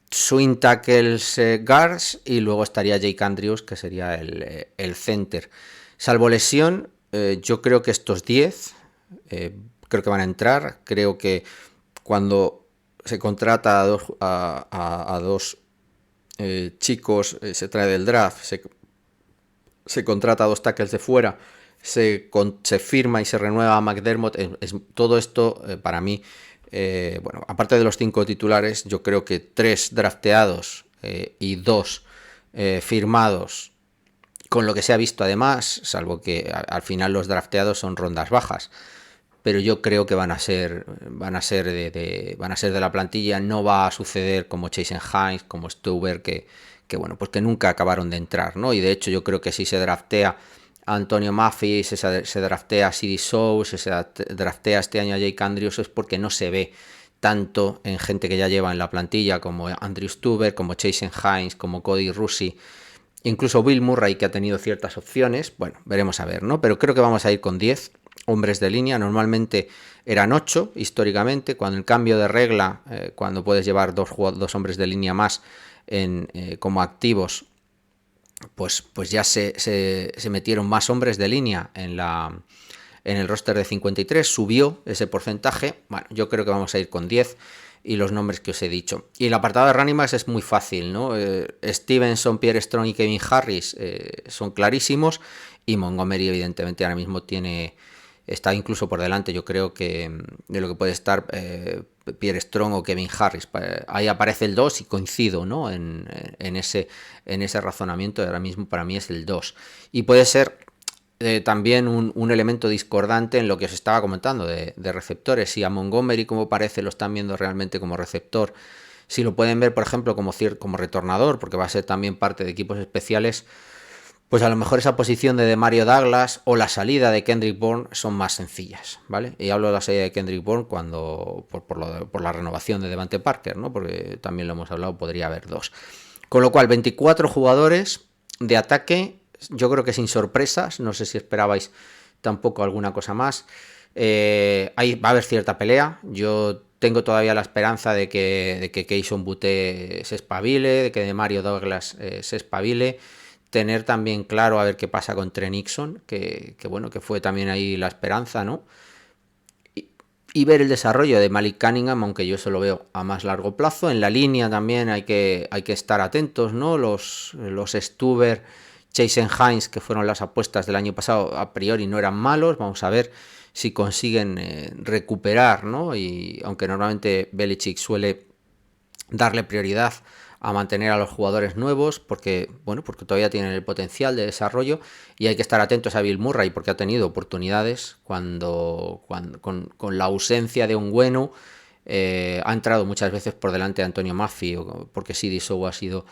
swing tackles guards, y luego estaría Jake Andrews, que sería el center. Salvo lesión, yo creo que estos 10 creo que van a entrar. Creo que cuando se contrata a dos chicos, se trae del draft, se contrata a 2 tackles de fuera, se firma y se renueva a McDermott, todo esto para mí, bueno, aparte de los 5 titulares, yo creo que 3 drafteados y 2 firmados, con lo que se ha visto además, salvo que al final los drafteados son rondas bajas, pero yo creo que van a ser de la plantilla. No va a suceder como Chasen Hines, como Stuber, que bueno, pues que nunca acabaron de entrar, ¿no? Y de hecho yo creo que si se draftea a Antonio Maffey, si se draftea a CD Sow, si se draftea este año a Jake Andrews, es porque no se ve tanto en gente que ya lleva en la plantilla, como Andrew Stuber, como Chasen Hines, como Cody Russi, incluso Bill Murray, que ha tenido ciertas opciones. Bueno, veremos a ver, ¿no? Pero creo que vamos a ir con 10 hombres de línea. Normalmente eran 8 históricamente. Cuando el cambio de regla, cuando puedes llevar 2 hombres de línea más como activos, pues ya se metieron más hombres de línea en el roster de 53, subió ese porcentaje. Bueno, yo creo que vamos a ir con 10 y los nombres que os he dicho. Y el apartado de running backs es muy fácil, ¿no? Stevenson, Pierre Strong y Kevin Harris son clarísimos, y Montgomery evidentemente ahora mismo está incluso por delante, yo creo, que de lo que puede estar Pierre Strong o Kevin Harris. Ahí aparece el 2 y coincido, ¿no? en ese razonamiento. Ahora mismo para mí es el 2. Y puede ser también un elemento discordante en lo que os estaba comentando de receptores. Si a Montgomery, como parece, lo están viendo realmente como receptor, Si lo pueden ver, por ejemplo, como retornador, porque va a ser también parte de equipos especiales, pues a lo mejor esa posición de Demario Douglas o la salida de Kendrick Bourne son más sencillas, ¿vale? Y hablo de la salida de Kendrick Bourne por la renovación de Devante Parker, ¿no? Porque también lo hemos hablado, podría haber dos. Con lo cual, 24 jugadores de ataque, yo creo que sin sorpresas, no sé si esperabais tampoco alguna cosa más. Ahí va a haber cierta pelea, yo tengo todavía la esperanza de que Kayshon Boutte se espabile, de que Demario Douglas se espabile, tener también claro a ver qué pasa con Trey Nixon, que bueno, que fue también ahí la esperanza, ¿no? Y ver el desarrollo de Malik Cunningham, aunque yo se lo veo a más largo plazo. En la línea también hay que estar atentos, ¿no? Los Stuber, Jason Hines, que fueron las apuestas del año pasado, a priori no eran malos. Vamos a ver si consiguen recuperar, ¿no? Y aunque normalmente Belichick suele darle prioridad a mantener a los jugadores nuevos porque todavía tienen el potencial de desarrollo, y hay que estar atentos a Bill Murray porque ha tenido oportunidades con la ausencia de un bueno, ha entrado muchas veces por delante de Antonio Maffi, porque CD Sow ha sido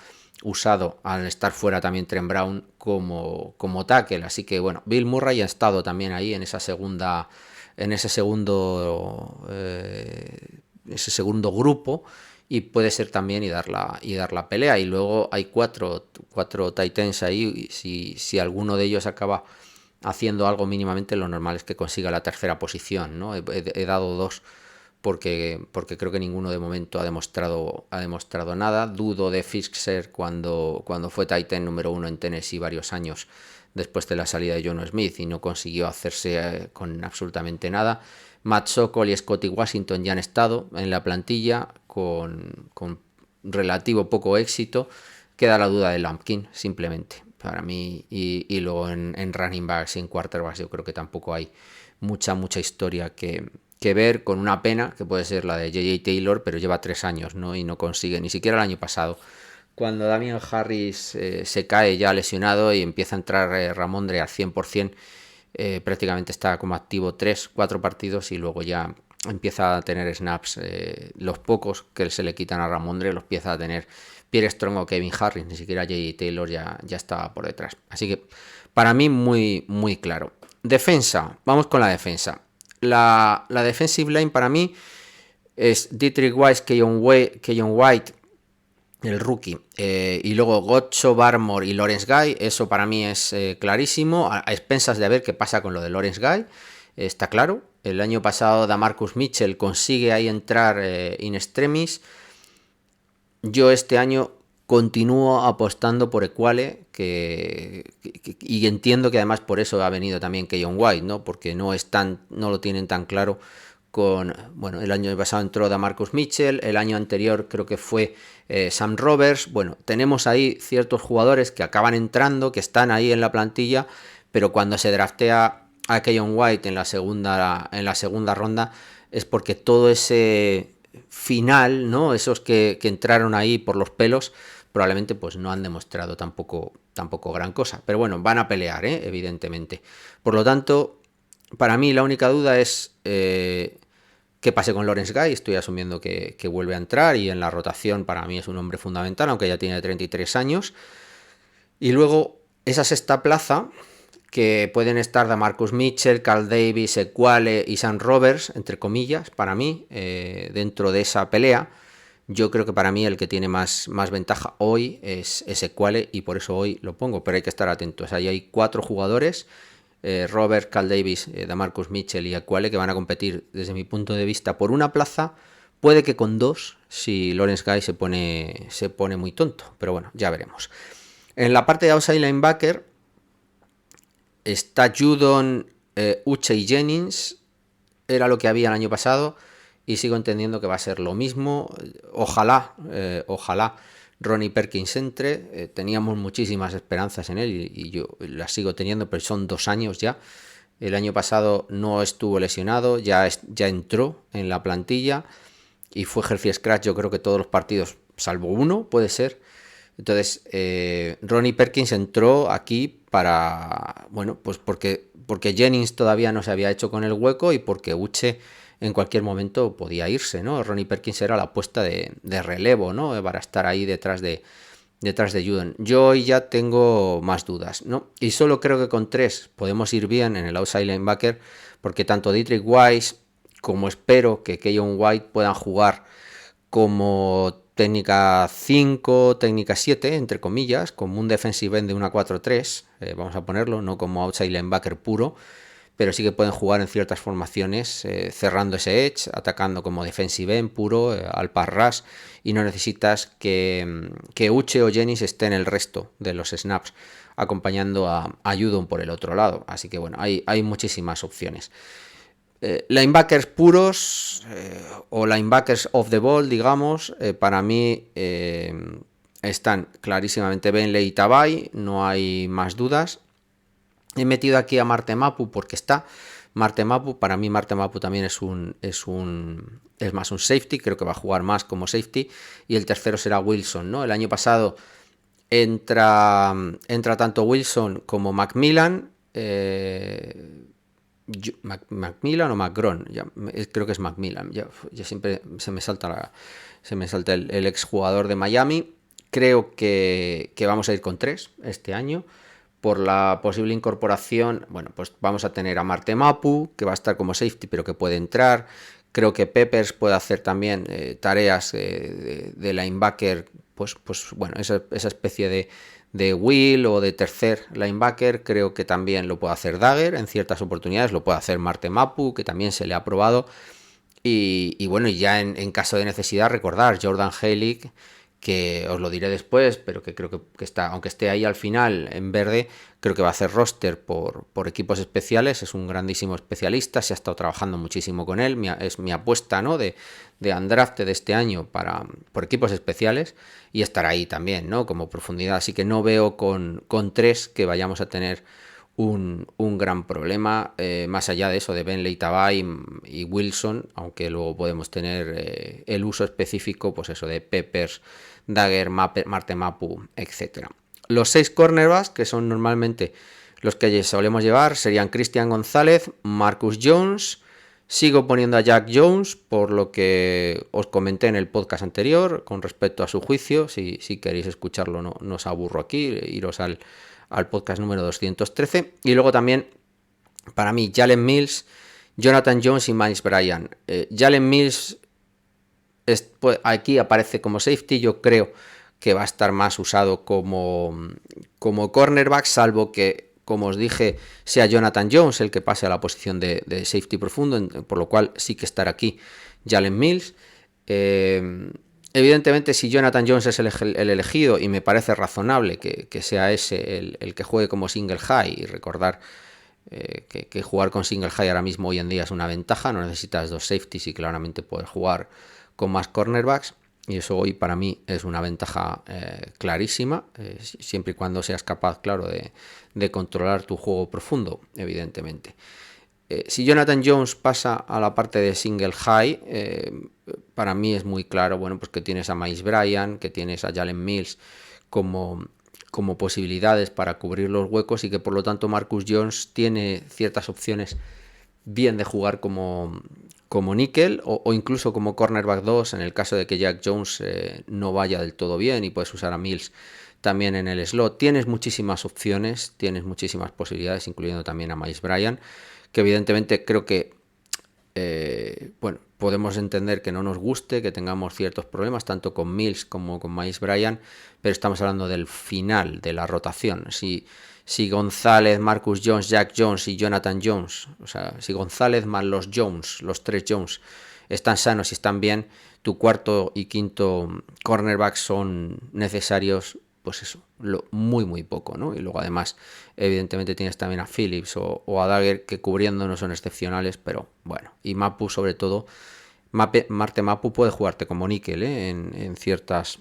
usado al estar fuera también Trent Brown como tackle. Así que bueno, Bill Murray ha estado también ahí en ese segundo grupo, y puede ser también y dar la pelea. Y luego hay cuatro Titans ahí, y si alguno de ellos acaba haciendo algo mínimamente, lo normal es que consiga la tercera posición, ¿no? He dado dos porque creo que ninguno de momento ha demostrado nada. Dudo de Fixer cuando fue Titan número 1 en Tennessee varios años después de la salida de Jono Smith y no consiguió hacerse con absolutamente nada. Matt Sokol y Scotty Washington ya han estado en la plantilla con relativo poco éxito. Queda la duda de Lampkin, simplemente, para mí. Y luego en running backs y en quarterbacks yo creo que tampoco hay mucha historia que ver, con una pena que puede ser la de J.J. Taylor, pero lleva 3 años, ¿no? Y no consigue, ni siquiera el año pasado, cuando Damian Harris se cae ya lesionado y empieza a entrar Rhamondre al 100%, prácticamente está como activo 3-4 partidos y luego ya empieza a tener snaps, los pocos que se le quitan a Rhamondre los empieza a tener Pierre Strong o Kevin Harris, ni siquiera J.J. Taylor ya estaba por detrás. Así que para mí muy claro. Defensa, vamos con la defensa. La defensive line para mí es Dietrich Wise, Keyon White, el rookie, y luego Gotcho, Barmore y Lawrence Guy. Eso para mí es clarísimo, a expensas de ver qué pasa con lo de Lawrence Guy. Está claro, el año pasado DaMarcus Mitchell consigue ahí entrar in extremis. Yo este año continúo apostando por Equale, y entiendo que además por eso ha venido también Keyon White, ¿no? Porque no lo tienen tan claro. El año pasado entró DaMarcus Mitchell, el año anterior creo que fue Sam Roberts. Bueno, tenemos ahí ciertos jugadores que acaban entrando, que están ahí en la plantilla, pero cuando se draftea a Keyon White en la segunda ronda es porque todo ese final, ¿no? Esos que entraron ahí por los pelos, probablemente pues no han demostrado tampoco gran cosa. Pero bueno, van a pelear, evidentemente. Por lo tanto, para mí la única duda es qué pase con Lawrence Guy. Estoy asumiendo que vuelve a entrar y en la rotación para mí es un hombre fundamental, aunque ya tiene 33 años. Y luego esa sexta plaza, que pueden estar DaMarcus Mitchell, Carl Davis, Equale y Sam Roberts, entre comillas, para mí, dentro de esa pelea. Yo creo que para mí el que tiene más ventaja hoy es Equale, y por eso hoy lo pongo, pero hay que estar atentos. Ahí hay 4 jugadores, Robert, Carl Davis, DaMarcus Mitchell y Equale, que van a competir desde mi punto de vista por una plaza. Puede que con 2 si Lawrence Guy se pone muy tonto, pero bueno, ya veremos. En la parte de outside linebacker está Judon, Uche y Jennings. Era lo que había el año pasado y sigo entendiendo que va a ser lo mismo. Ojalá Ronnie Perkins entre. Teníamos muchísimas esperanzas en él y yo las sigo teniendo, pero son 2 años ya. El año pasado no estuvo lesionado, ya entró en la plantilla y fue healthy scratch, yo creo que todos los partidos, salvo uno, puede ser. Entonces, Ronnie Perkins entró aquí pues porque Jennings todavía no se había hecho con el hueco y porque Uche en cualquier momento podía irse, ¿no? Ronnie Perkins era la apuesta de relevo, ¿no? Para estar ahí detrás de Juden. Yo hoy ya tengo más dudas, ¿no? Y solo creo que con 3 podemos ir bien en el outside linebacker, porque tanto Dietrich Wise como espero que Keyon White puedan jugar como técnica 5, técnica 7, entre comillas, como un defensive end de una 4-3, vamos a ponerlo, no como outside linebacker puro, pero sí que pueden jugar en ciertas formaciones, cerrando ese edge, atacando como defensive end puro, al pass rush, y no necesitas que Uche o Jennings estén el resto de los snaps acompañando a Judon por el otro lado. Así que bueno, hay muchísimas opciones. Linebackers puros o linebackers off the ball, digamos, para mí están clarísimamente Benley y Tabay, no hay más dudas. He metido aquí a Marte Mapu porque está Marte Mapu. Para mí Marte Mapu también es más un safety, creo que va a jugar más como safety. Y el tercero será Wilson, ¿no? El año pasado entra tanto Wilson como Macmillan. Macmillan o McGron, creo que es Macmillan, ya siempre se me salta el exjugador de Miami. Creo que vamos a ir con 3 este año. Por la posible incorporación, bueno, pues vamos a tener a Marte Mapu, que va a estar como safety, pero que puede entrar. Creo que Peppers puede hacer también tareas de linebacker, pues bueno, esa especie de Will o de tercer linebacker. Creo que también lo puede hacer Dagger en ciertas oportunidades, lo puede hacer Marte Mapu, que también se le ha probado. Y bueno, y ya en caso de necesidad, recordar Jordan Helig, que os lo diré después, pero que creo que está, aunque esté ahí al final en verde, creo que va a hacer roster por equipos especiales. Es un grandísimo especialista, se ha estado trabajando muchísimo con él, es mi apuesta, ¿no? de undrafted de este año por equipos especiales, y estará ahí también, ¿no? Como profundidad. Así que no veo con 3 que vayamos a tener un gran problema, más allá de eso de Benley, Tabay y Wilson, aunque luego podemos tener el uso específico, pues eso de Peppers, Dagger, Marte Mapu, etc. Los 6 cornerbacks, que son normalmente los que solemos llevar, serían Christian González, Marcus Jones. Sigo poniendo a Jack Jones, por lo que os comenté en el podcast anterior con respecto a su juicio. Si queréis escucharlo, no os aburro aquí, iros al podcast número 213. Y luego también, para mí, Jalen Mills, Jonathan Jones y Miles Bryan. Jalen Mills pues, aquí aparece como safety. Yo creo que va a estar más usado como cornerback, salvo que, como os dije, sea Jonathan Jones el que pase a la posición de safety profundo, por lo cual sí que estará aquí Jalen Mills. Evidentemente, si Jonathan Jones es el elegido, y me parece razonable que sea ese el que juegue como single high, y recordar que jugar con single high ahora mismo hoy en día es una ventaja, no necesitas 2 safeties y claramente puedes jugar con más cornerbacks, y eso hoy para mí es una ventaja clarísima, siempre y cuando seas capaz, claro, de controlar tu juego profundo, evidentemente. Si Jonathan Jones pasa a la parte de single high, para mí es muy claro, bueno, pues que tienes a Miles Bryan, que tienes a Jalen Mills como posibilidades para cubrir los huecos, y que por lo tanto Marcus Jones tiene ciertas opciones bien de jugar como níquel o incluso como cornerback 2 en el caso de que Jack Jones no vaya del todo bien, y puedes usar a Mills también en el slot. Tienes muchísimas opciones, tienes muchísimas posibilidades, incluyendo también a Miles Bryan, que evidentemente creo que bueno, podemos entender que no nos guste, que tengamos ciertos problemas tanto con Mills como con Miles Bryan, pero estamos hablando del final de la rotación. Si González, Marcus Jones, Jack Jones y Jonathan Jones, o sea, si González más los Jones, los 3 Jones, están sanos y están bien, tu cuarto y quinto cornerback son necesarios, pues eso, muy poco, ¿no? Y luego además, evidentemente tienes también a Phillips o a Dagger, que cubriendo no son excepcionales, pero bueno. Y Mapu, sobre todo, Marte Mapu puede jugarte como níquel, en ciertas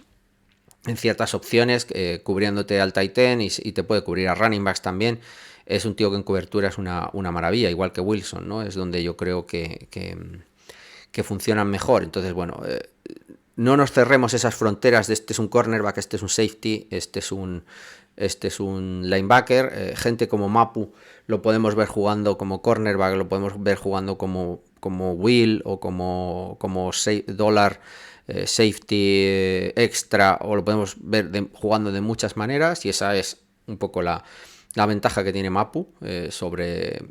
opciones, cubriéndote al tight end, y te puede cubrir a running backs también. Es un tío que en cobertura es una maravilla, igual que Wilson, ¿no? Es donde yo creo que funcionan mejor. Entonces, bueno, no nos cerremos esas fronteras de este es un cornerback, este es un safety, este es un linebacker. Gente como Mapu lo podemos ver jugando como cornerback, lo podemos ver jugando como Will o como dólar safety extra, o lo podemos ver jugando de muchas maneras, y esa es un poco la ventaja que tiene Mapu sobre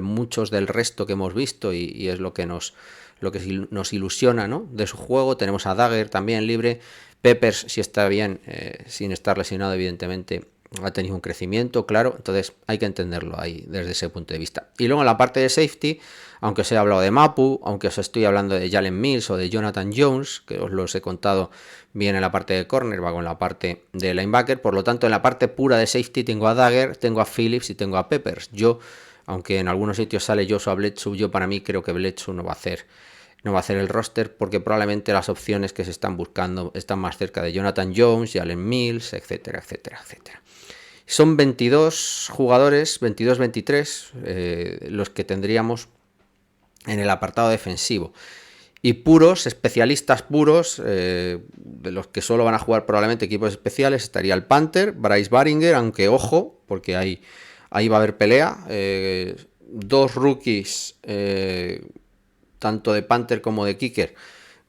muchos del resto que hemos visto, y es lo que nos ilusiona, ¿no?, de su juego. Tenemos a Dagger también libre. Peppers, si está bien, sin estar lesionado, evidentemente ha tenido un crecimiento, claro, entonces hay que entenderlo ahí desde ese punto de vista. Y luego en la parte de safety, aunque os he hablado de Mapu, aunque os estoy hablando de Jalen Mills o de Jonathan Jones, que os los he contado bien en la parte de corner, va con la parte de linebacker, por lo tanto en la parte pura de safety tengo a Dagger, tengo a Phillips y tengo a Peppers. Yo, aunque en algunos sitios sale Joshua Bledsoe, yo para mí creo que Bledsoe no va a hacer el roster, porque probablemente las opciones que se están buscando están más cerca de Jonathan Jones, Jalen Mills, etcétera, etcétera, etcétera. Son 22 jugadores, 22-23, los que tendríamos en el apartado defensivo. Y puros, especialistas puros, de los que solo van a jugar probablemente equipos especiales, estaría el Panther, Bryce Baringer, aunque ojo, porque ahí va a haber pelea. Dos rookies, tanto de Panther como de Kicker,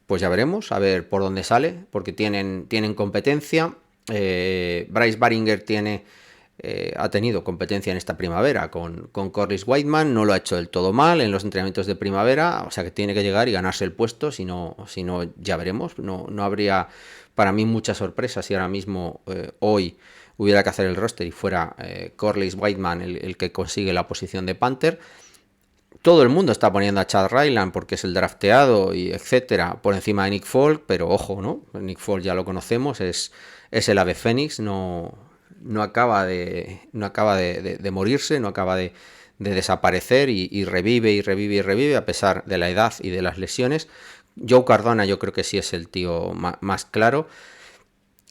pues ya veremos, a ver por dónde sale, porque tienen competencia. Bryce Baringer ha tenido competencia en esta primavera con Corliss Whiteman, no lo ha hecho del todo mal en los entrenamientos de primavera, o sea que tiene que llegar y ganarse el puesto, si no ya veremos. No habría para mí mucha sorpresa si ahora mismo hoy hubiera que hacer el roster y fuera Corliss Whiteman el que consigue la posición de Panther. Todo el mundo está poniendo a Chad Ryland porque es el drafteado y etcétera por encima de Nick Folk, pero ojo, ¿no? Nick Folk ya lo conocemos, es el ave fénix, no acaba de morirse, no acaba de desaparecer, y revive a pesar de la edad y de las lesiones. Joe Cardona yo creo que sí es el tío más claro.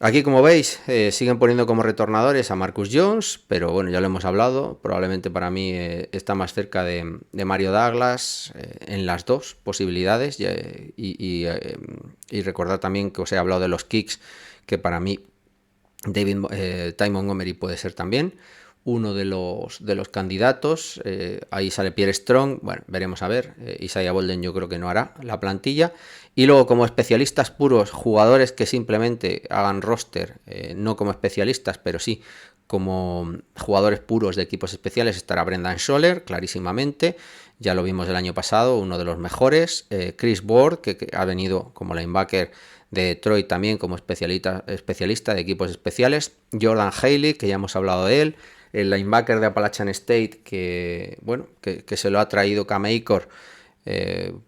Aquí, como veis, siguen poniendo como retornadores a Marcus Jones, pero bueno, ya lo hemos hablado, probablemente para mí está más cerca de Mario Douglas en las dos posibilidades, y recordar también que os he hablado de los kicks, que para mí Ty Montgomery puede ser también uno de los candidatos. Ahí sale Pierre Strong, bueno, veremos a ver. Isaiah Bolden yo creo que no hará la plantilla. Y luego, como especialistas puros, jugadores que simplemente hagan roster, no como especialistas, pero sí como jugadores puros de equipos especiales, estará Brendan Scholler, clarísimamente. Ya lo vimos el año pasado, uno de los mejores. Chris Ward, que ha venido como linebacker de Detroit también como especialista de equipos especiales. Jordan Haley, que ya hemos hablado de él. El linebacker de Appalachian State, que se lo ha traído Cam Akers,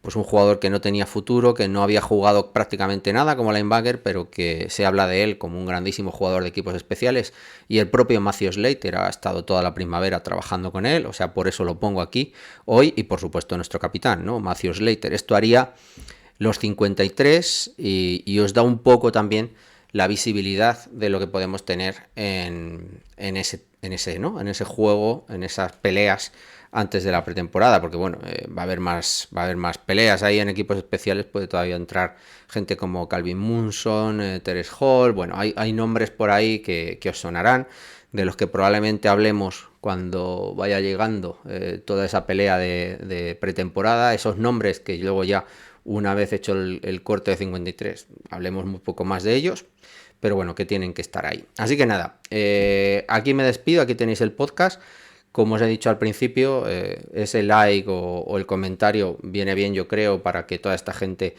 pues un jugador que no tenía futuro, que no había jugado prácticamente nada como linebacker, pero que se habla de él como un grandísimo jugador de equipos especiales. Y el propio Matthew Slater ha estado toda la primavera trabajando con él, o sea, por eso lo pongo aquí hoy. Y por supuesto nuestro capitán, ¿no?, Matthew Slater. Esto haría los 53 y os da un poco también la visibilidad de lo que podemos tener en ese juego, en esas peleas antes de la pretemporada, porque bueno, va a haber más peleas ahí en equipos especiales. Puede todavía entrar gente como Calvin Munson, Terence Hall. Bueno, hay nombres por ahí que os sonarán, de los que probablemente hablemos cuando vaya llegando toda esa pelea de pretemporada. Esos nombres que luego ya, una vez hecho el corte de 53, hablemos muy poco más de ellos, pero bueno, que tienen que estar ahí. Así que nada, aquí me despido, aquí tenéis el podcast. Como os he dicho al principio, ese like o el comentario viene bien, yo creo, para que toda esta gente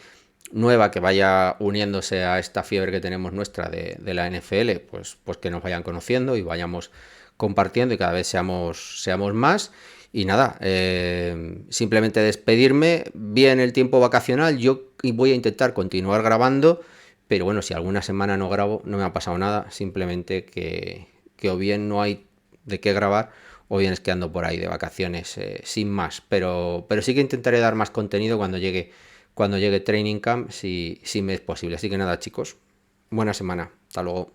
nueva que vaya uniéndose a esta fiebre que tenemos nuestra de la NFL, pues que nos vayan conociendo y vayamos compartiendo, y cada vez seamos más. Y nada, simplemente despedirme. Bien el tiempo vacacional, yo voy a intentar continuar grabando, pero bueno, si alguna semana no grabo, no me ha pasado nada, simplemente que o bien no hay de qué grabar, o bien es que ando por ahí de vacaciones, sin más. Pero sí que intentaré dar más contenido cuando llegue Training Camp, si me es posible. Así que nada, chicos, buena semana, hasta luego.